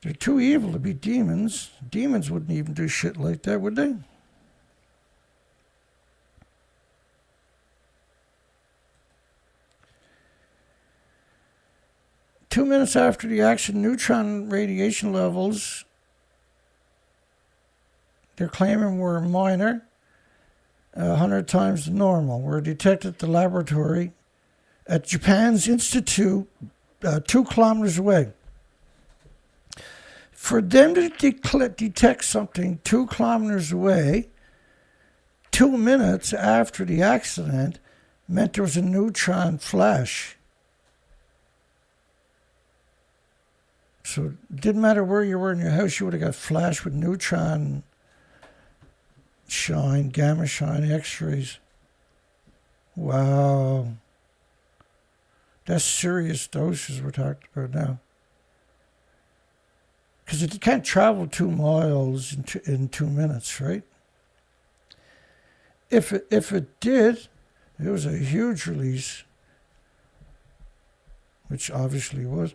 [SPEAKER 1] They're too evil to be demons. Demons wouldn't even do shit like that, would they? Two minutes after the action, neutron radiation levels, they're claiming were minor, 100 times the normal, were detected at the laboratory at Japan's Institute 2 kilometers away. For them to detect something 2 kilometers away, 2 minutes after the accident, meant there was a neutron flash. So it didn't matter where you were in your house, you would have got flashed with neutron shine, gamma shine, X-rays. Wow. That's serious doses we're talking about now. Because it can't travel 2 miles in 2 minutes, right? If it did, it was a huge release, which obviously was.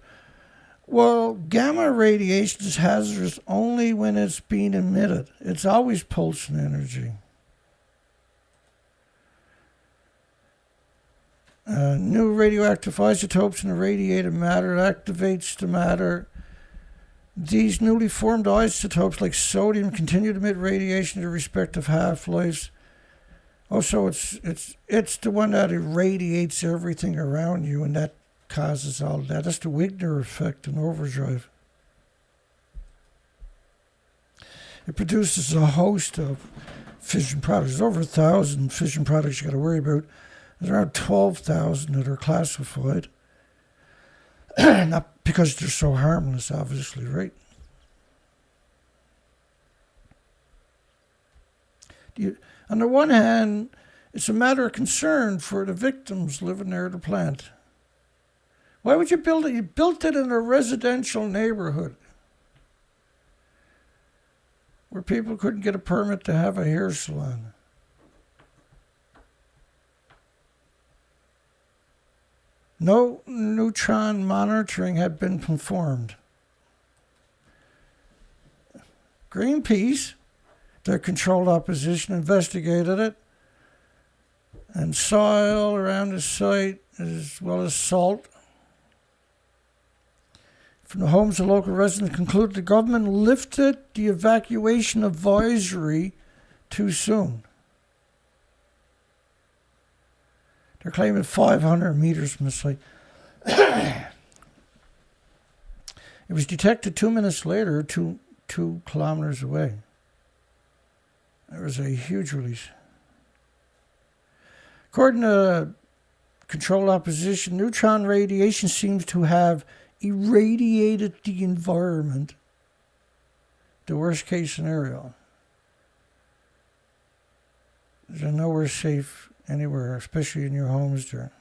[SPEAKER 1] Well, gamma radiation is hazardous only when it's being emitted. It's always pulsing energy. New radioactive isotopes in the radiated matter activates the matter. These newly formed isotopes, like sodium, continue to emit radiation to respective half-lives. Also, it's the one that irradiates everything around you, and that causes all that. That's the Wigner effect in overdrive. It produces a host of fission products. There's over 1,000 fission products you got to worry about. There's around 12,000 that are classified. Not because they're so harmless, obviously, right? On the one hand, it's a matter of concern for the victims living near the plant. Why would you build it? You built it in a residential neighborhood where people couldn't get a permit to have a hair salon. No neutron monitoring had been performed. Greenpeace, the controlled opposition, investigated it, and soil around the site as well as salt from the homes of local residents concluded the government lifted the evacuation advisory too soon. They're claiming 500 meters from the site. It was detected 2 minutes later, two kilometers away. There was a huge release. According to controlled opposition, neutron radiation seems to have irradiated the environment, the worst case scenario. There's nowhere safe anywhere, especially in your homes there.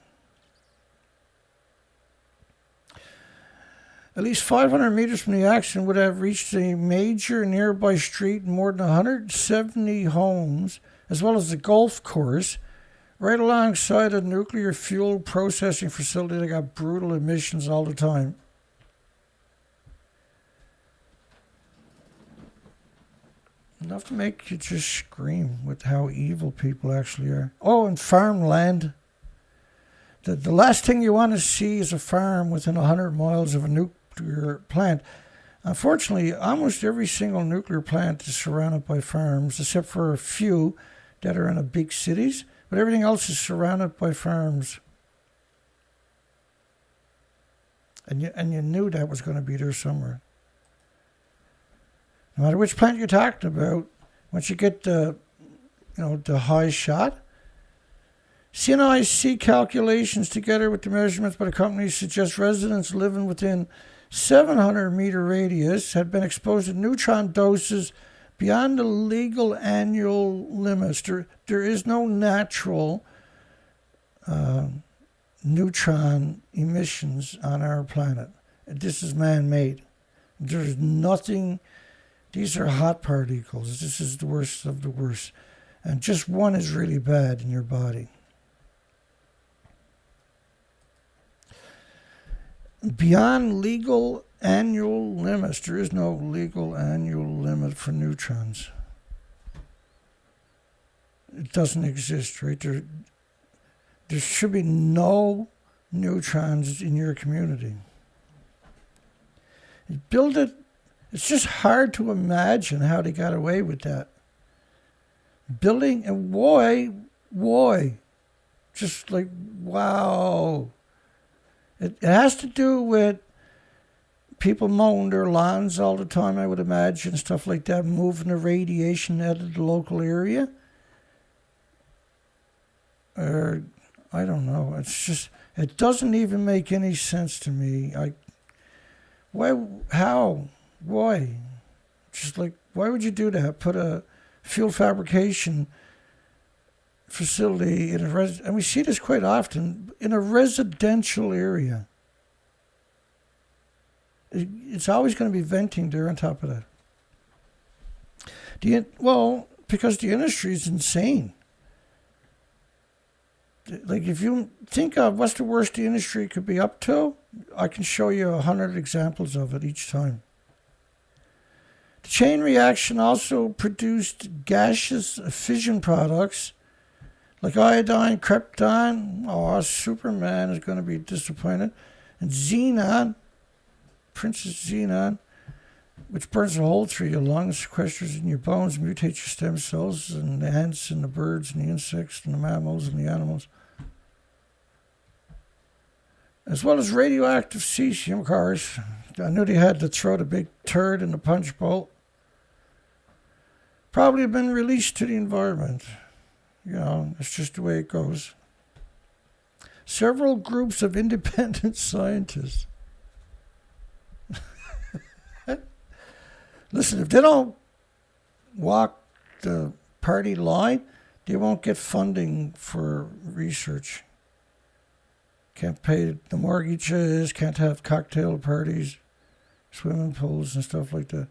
[SPEAKER 1] At least 500 meters from the accident would have reached a major nearby street and more than 170 homes, as well as the golf course, right alongside a nuclear fuel processing facility that got brutal emissions all the time. Enough to make you just scream with how evil people actually are. Oh, and farmland. The last thing you want to see is a farm within 100 miles of a nuclear plant. Unfortunately, almost every single nuclear plant is surrounded by farms, except for a few that are in the big cities. But everything else is surrounded by farms. And you knew that was going to be there somewhere. No matter which plant you're talking about, once you get the high shot, CNIC calculations together with the measurements by the company suggest residents living within 700 meter radius had been exposed to neutron doses beyond the legal annual limits. There is no natural neutron emissions on our planet. This is man-made. There's nothing. These are hot particles. This is the worst of the worst. And just one is really bad in your body. Beyond legal annual limits, there is no legal annual limit for neutrons. It doesn't exist, right? There should be no neutrons in your community. You build it. It's just hard to imagine how they got away with that. Building, and why? Just like, wow. It has to do with people mowing their lawns all the time, I would imagine, stuff like that, moving the radiation out of the local area. Or, I don't know. It's just, it doesn't even make any sense to me. Why? Just like, why would you do that? Put a fuel fabrication facility in and we see this quite often, in a residential area. It's always going to be venting there on top of that. Because the industry is insane. Like, if you think of what's the worst the industry could be up to, I can show you 100 examples of it each time. The chain reaction also produced gaseous fission products like iodine, krypton. Oh, Superman is going to be disappointed. And xenon, Princess Xenon, which burns a hole through your lungs, sequesters in your bones, mutates your stem cells, and the ants and the birds and the insects and the mammals and the animals. As well as radioactive cesium, of course. I knew they had to throw the big turd in the punch bowl. Probably have been released to the environment. It's just the way it goes. Several groups of independent scientists. Listen, if they don't walk the party line, they won't get funding for research. Can't pay the mortgages, can't have cocktail parties, swimming pools and stuff like that.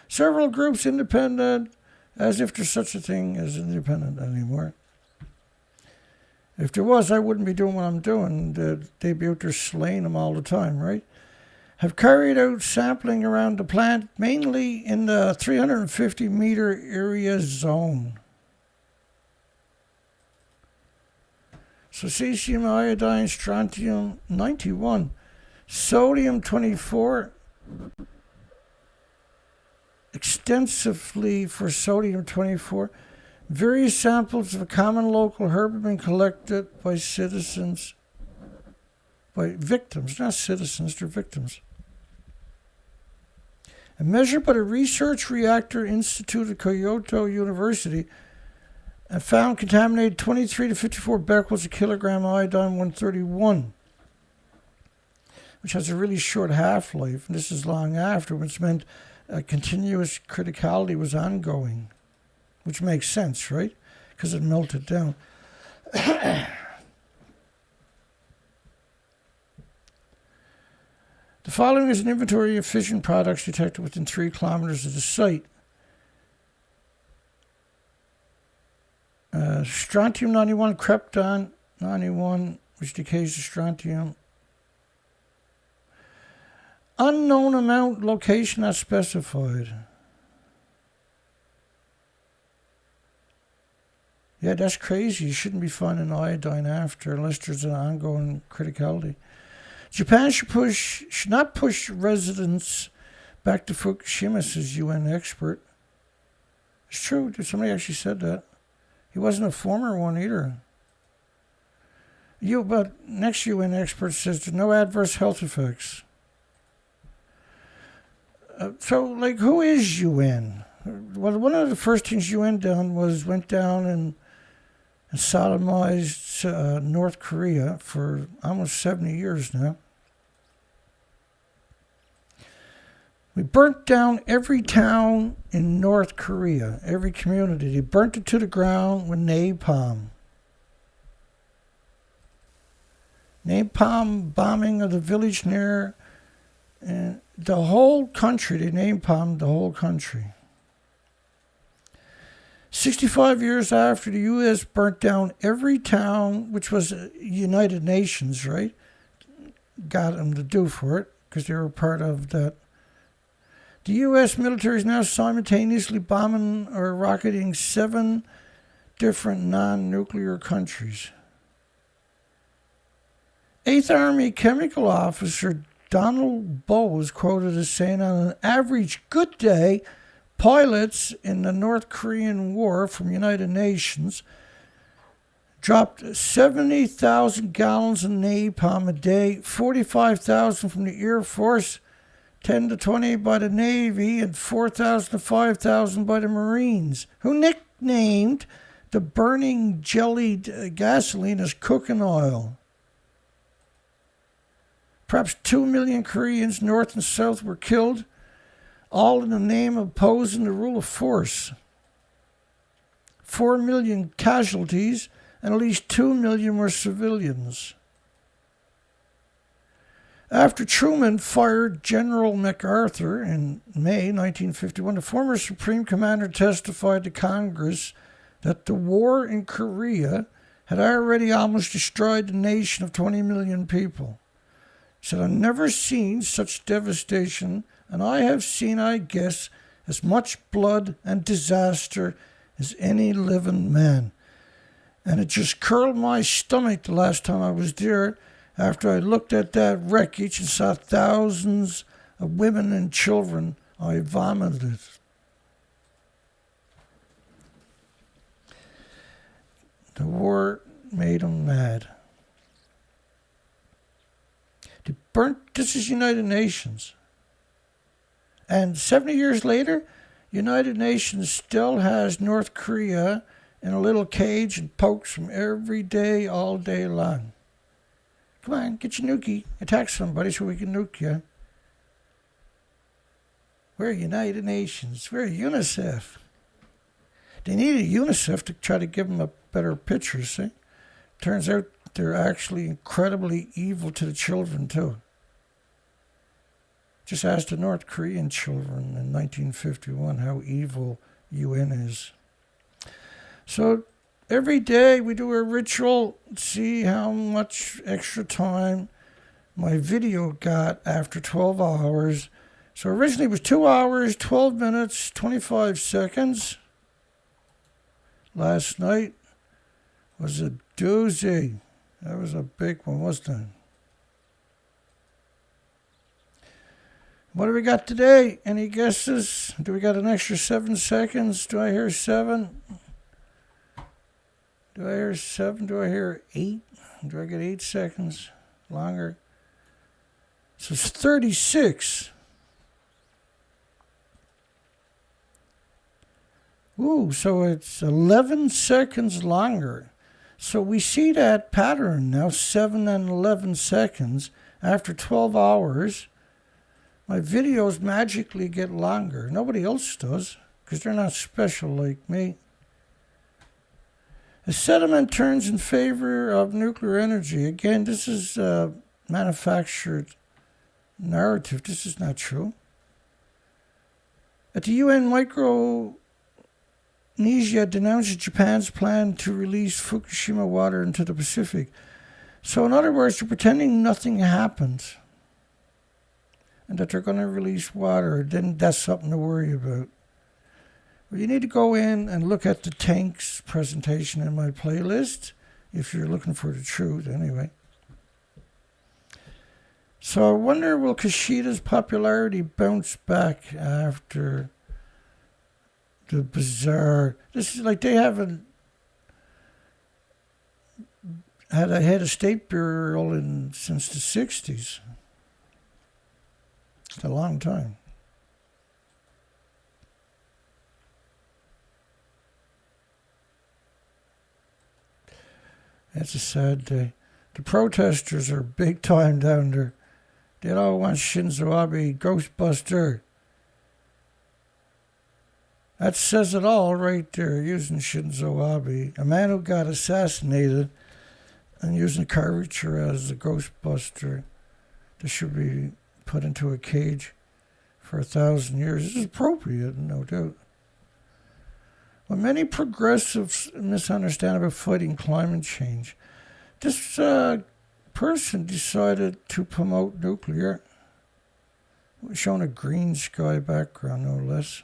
[SPEAKER 1] Several groups independent, as if there's such a thing as independent anymore. If there was, I wouldn't be doing what I'm doing. They'd be out there slaying them all the time, right? have carried out sampling around the plant, mainly in the 350-meter area zone. So cesium, iodine, strontium 91, sodium 24, extensively for sodium 24. Various samples of a common local herb have been collected by citizens, by victims, not citizens, they're victims. And measured by the Research Reactor Institute at Kyoto University, and found contaminated 23 to 54 becquerels a kilogram iodine-131, which has a really short half-life, and this is long after, which meant continuous criticality was ongoing, which makes sense, right? Because it melted down. The following is an inventory of fission products detected within 3 kilometers of the site. Strontium 91, krypton 91, which decays to strontium. Unknown amount, location not specified. Yeah, that's crazy. You shouldn't be finding iodine after unless there's an ongoing criticality. Japan should not push residents back to Fukushima, says UN expert. It's true. Somebody actually said that. He wasn't a former one either. But next UN expert says there's no adverse health effects. Who is UN? Well, one of the first things UN went down and sodomized North Korea for almost 70 years now. We burnt down every town in North Korea, every community. They burnt it to the ground with napalm. Napalm bombing of the village near the whole country. They napalmed the whole country. 65 years after the U.S. burnt down every town, which was United Nations, right? Got them to do for it because they were part of that. The U.S. military is now simultaneously bombing or rocketing 7 different non-nuclear countries. 8th Army Chemical Officer Donald Bowe was quoted as saying, on an average good day, pilots in the North Korean War from United Nations dropped 70,000 gallons of napalm a day, 45,000 from the Air Force, 10 to 20 by the Navy, and 4,000 to 5,000 by the Marines, who nicknamed the burning jellied gasoline as cooking oil. Perhaps 2 million Koreans, north and south, were killed, all in the name of opposing the rule of force. 4 million casualties, and at least 2 million were civilians. After Truman fired General MacArthur in May 1951, the former Supreme Commander testified to Congress that the war in Korea had already almost destroyed the nation of 20 million people. He said, I've never seen such devastation, and I have seen, I guess, as much blood and disaster as any living man. And it just curled my stomach the last time I was there, after I looked at that wreckage and saw thousands of women and children. I vomited. The war made them mad. This is United Nations. And 70 years later, United Nations still has North Korea in a little cage and pokes them every day, all day long. Come on, get your nukie. Attack somebody so we can nuke you. We're United Nations. We're UNICEF. They needed UNICEF to try to give them a better picture, see? Turns out they're actually incredibly evil to the children, too. Just ask the North Korean children in 1951 how evil UN is. So every day we do a ritual, see how much extra time my video got after 12 hours. So originally it was 2 hours, 12 minutes, 25 seconds. Last night was a doozy. That was a big one, wasn't it? What do we got today? Any guesses? Do we got an extra 7 seconds? Do I hear 7? Do I hear 7? Do I hear 8? Do I get 8 seconds longer? So it's 36. Ooh, so it's 11 seconds longer. So we see that pattern now, 7 and 11 seconds. After 12 hours, my videos magically get longer. Nobody else does, because they're not special like me. The sediment turns in favor of nuclear energy. Again, this is a manufactured narrative. This is not true. At the UN, Micronesia denounces Japan's plan to release Fukushima water into the Pacific. So in other words, they're pretending nothing happened and that they're going to release water. Then that's something to worry about. Well, you need to go in and look at the tanks presentation in my playlist if you're looking for the truth anyway. So I wonder, will Kishida's popularity bounce back after the bizarre... This is like they haven't had a head of state burial since the 60s. It's a long time. It's a sad day. The protesters are big time down there. They all want Shinzo Abe, Ghostbuster. That says it all right there, using Shinzo Abe, a man who got assassinated, and using a caricature as a Ghostbuster. This should be put into a cage for 1,000 years. This is appropriate, no doubt. Well, many progressives misunderstand about fighting climate change. This person decided to promote nuclear, showing a green sky background, no less.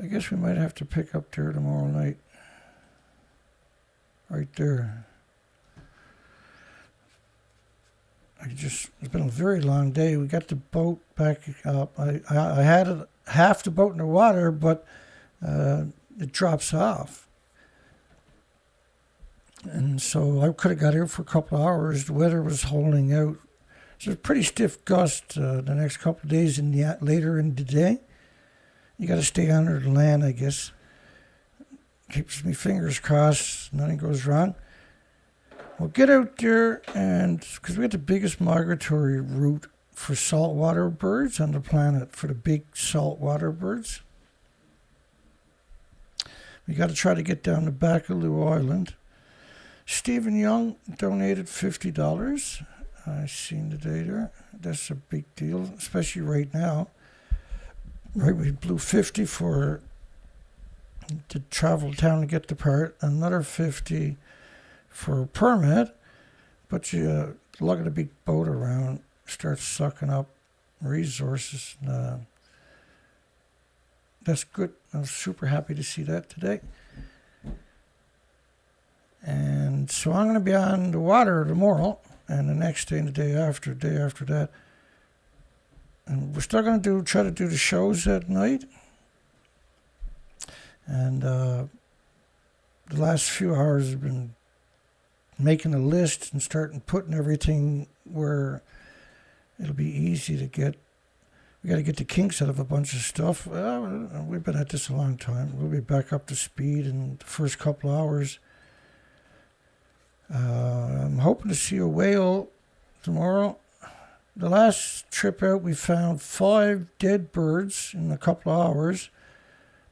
[SPEAKER 1] I guess we might have to pick up there tomorrow night. Right there. It's been a very long day. We got the boat back up. I had half the boat in the water, but it drops off. And so I could have got here for a couple of hours. The weather was holding out. So it's a pretty stiff gust the next couple of days later in the day. You got to stay under the land, I guess. Keeps me fingers crossed, nothing goes wrong. We'll get out there, and because we got the biggest migratory route for saltwater birds on the planet, for the big saltwater birds. We got to try to get down to Baccaloo Island. Stephen Young donated $50. I seen the day there. That's a big deal, especially right now. Right, we blew 50 to travel down to get the part, another 50 for a permit, but you lugging a big boat around starts sucking up resources. That's good. I was super happy to see that today. And so I'm going to be on the water tomorrow, and the next day and the day after that. And we're still going to try to do the shows at night. And the last few hours have been making a list and starting putting everything where it'll be easy to get. We got to get the kinks out of a bunch of stuff. Well, we've been at this a long time. We'll be back up to speed in the first couple of hours. I'm hoping to see a whale tomorrow. The last trip out, we found 5 dead birds in a couple of hours.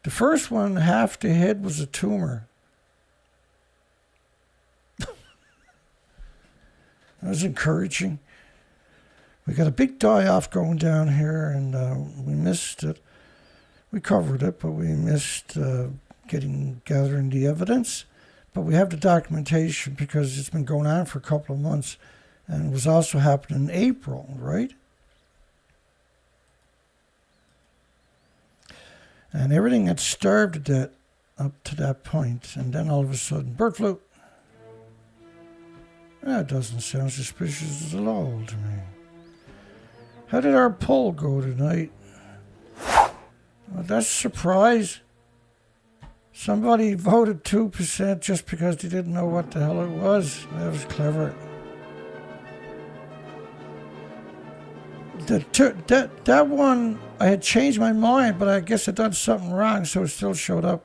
[SPEAKER 1] The first one, half the head was a tumor. That was encouraging. We got a big die-off going down here, and we missed it. We covered it, but we missed gathering the evidence. But we have the documentation because it's been going on for a couple of months, and it was also happening in April, right? And everything had starved that up to that point, and then all of a sudden, bird flu. That doesn't sound suspicious at all to me. How did our poll go tonight? Well, that's a surprise. Somebody voted 2% just because they didn't know what the hell it was. That was clever. That one, I had changed my mind, but I guess I'd done something wrong, so it still showed up.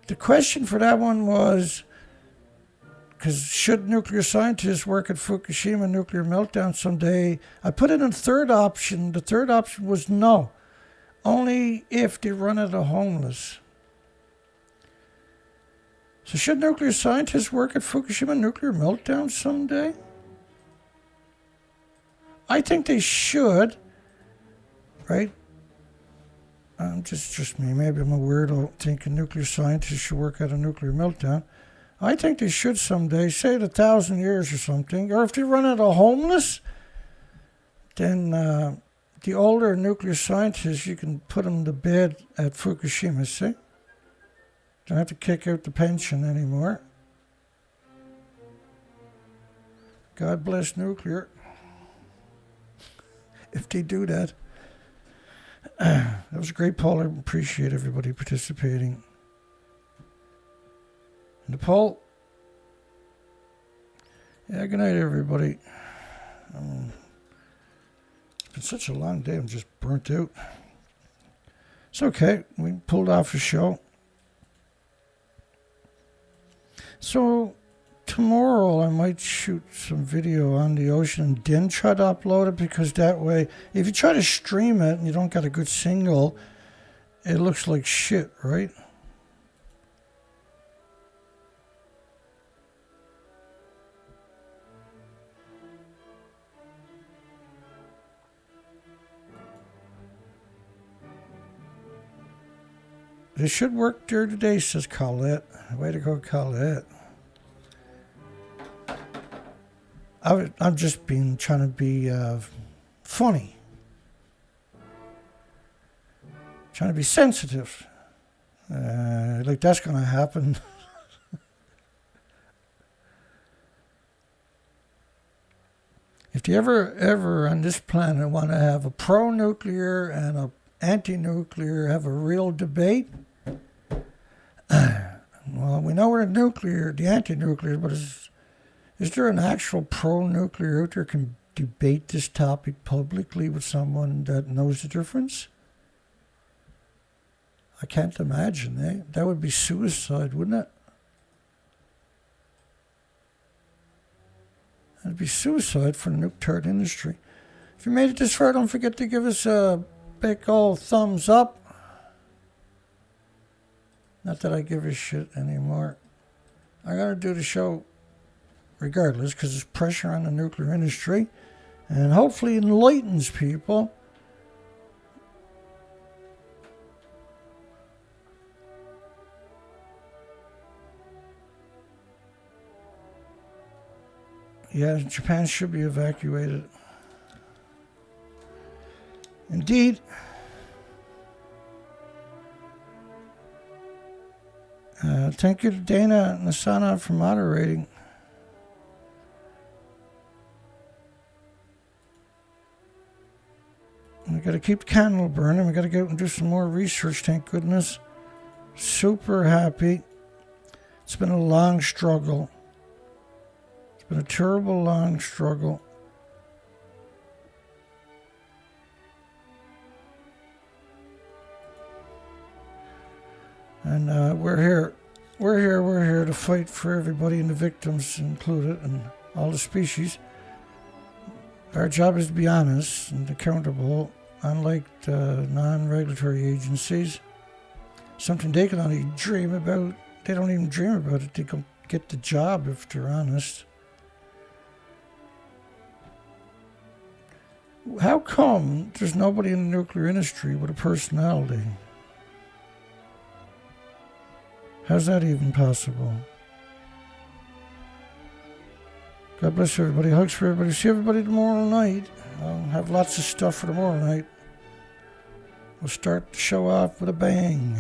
[SPEAKER 1] The question for that one was, because should nuclear scientists work at Fukushima nuclear meltdown someday? I put in a third option. The third option was no. Only if they run out of homeless. So should nuclear scientists work at Fukushima nuclear meltdown someday? I think they should, right? Just me. Maybe I'm a weirdo thinking nuclear scientists should work at a nuclear meltdown. I think they should someday, say in 1,000 years or something. Or if they run out of homeless, then the older nuclear scientists, you can put them to bed at Fukushima, see? Don't have to kick out the pension anymore. God bless nuclear. If they do that. That was a great poll. I appreciate everybody participating in the poll. Yeah, good night, everybody. It's been such a long day. I'm just burnt out. It's okay. We pulled off a show. So tomorrow I might shoot some video on the ocean and then try to upload it, because that way, if you try to stream it and you don't got a good signal, it looks like shit, right? It should work there today, says Colette. Way to go, Colette. I'm just trying to be funny. Trying to be sensitive. Like that's going to happen. If you ever on this planet want to have a pro-nuclear and a anti-nuclear, have a real debate, well, we know we're nuclear, the anti-nuclear, but is there an actual pro-nuclear out there can debate this topic publicly with someone that knows the difference? I can't imagine, eh? That would be suicide, wouldn't it? That'd be suicide for the nuke-turd industry. If you made it this far, don't forget to give us a big old thumbs up. Not that I give a shit anymore. I gotta do the show regardless, because there's pressure on the nuclear industry, and hopefully enlightens people. Yeah, Japan should be evacuated. Indeed. Thank you to Dana and Asana for moderating. We got to keep the candle burning. We got to go out and do some more research, thank goodness. Super happy. It's been a long struggle. It's been a terrible long struggle. And we're here to fight for everybody, and the victims included, and all the species. Our job is to be honest and accountable, unlike the non-regulatory agencies. Something they can only dream about. They don't even dream about it. They can get the job if they're honest. How come there's nobody in the nuclear industry with a personality? How's that even possible? God bless everybody. Hugs for everybody. See everybody tomorrow night. I'll have lots of stuff for tomorrow night. We'll start the show off with a bang.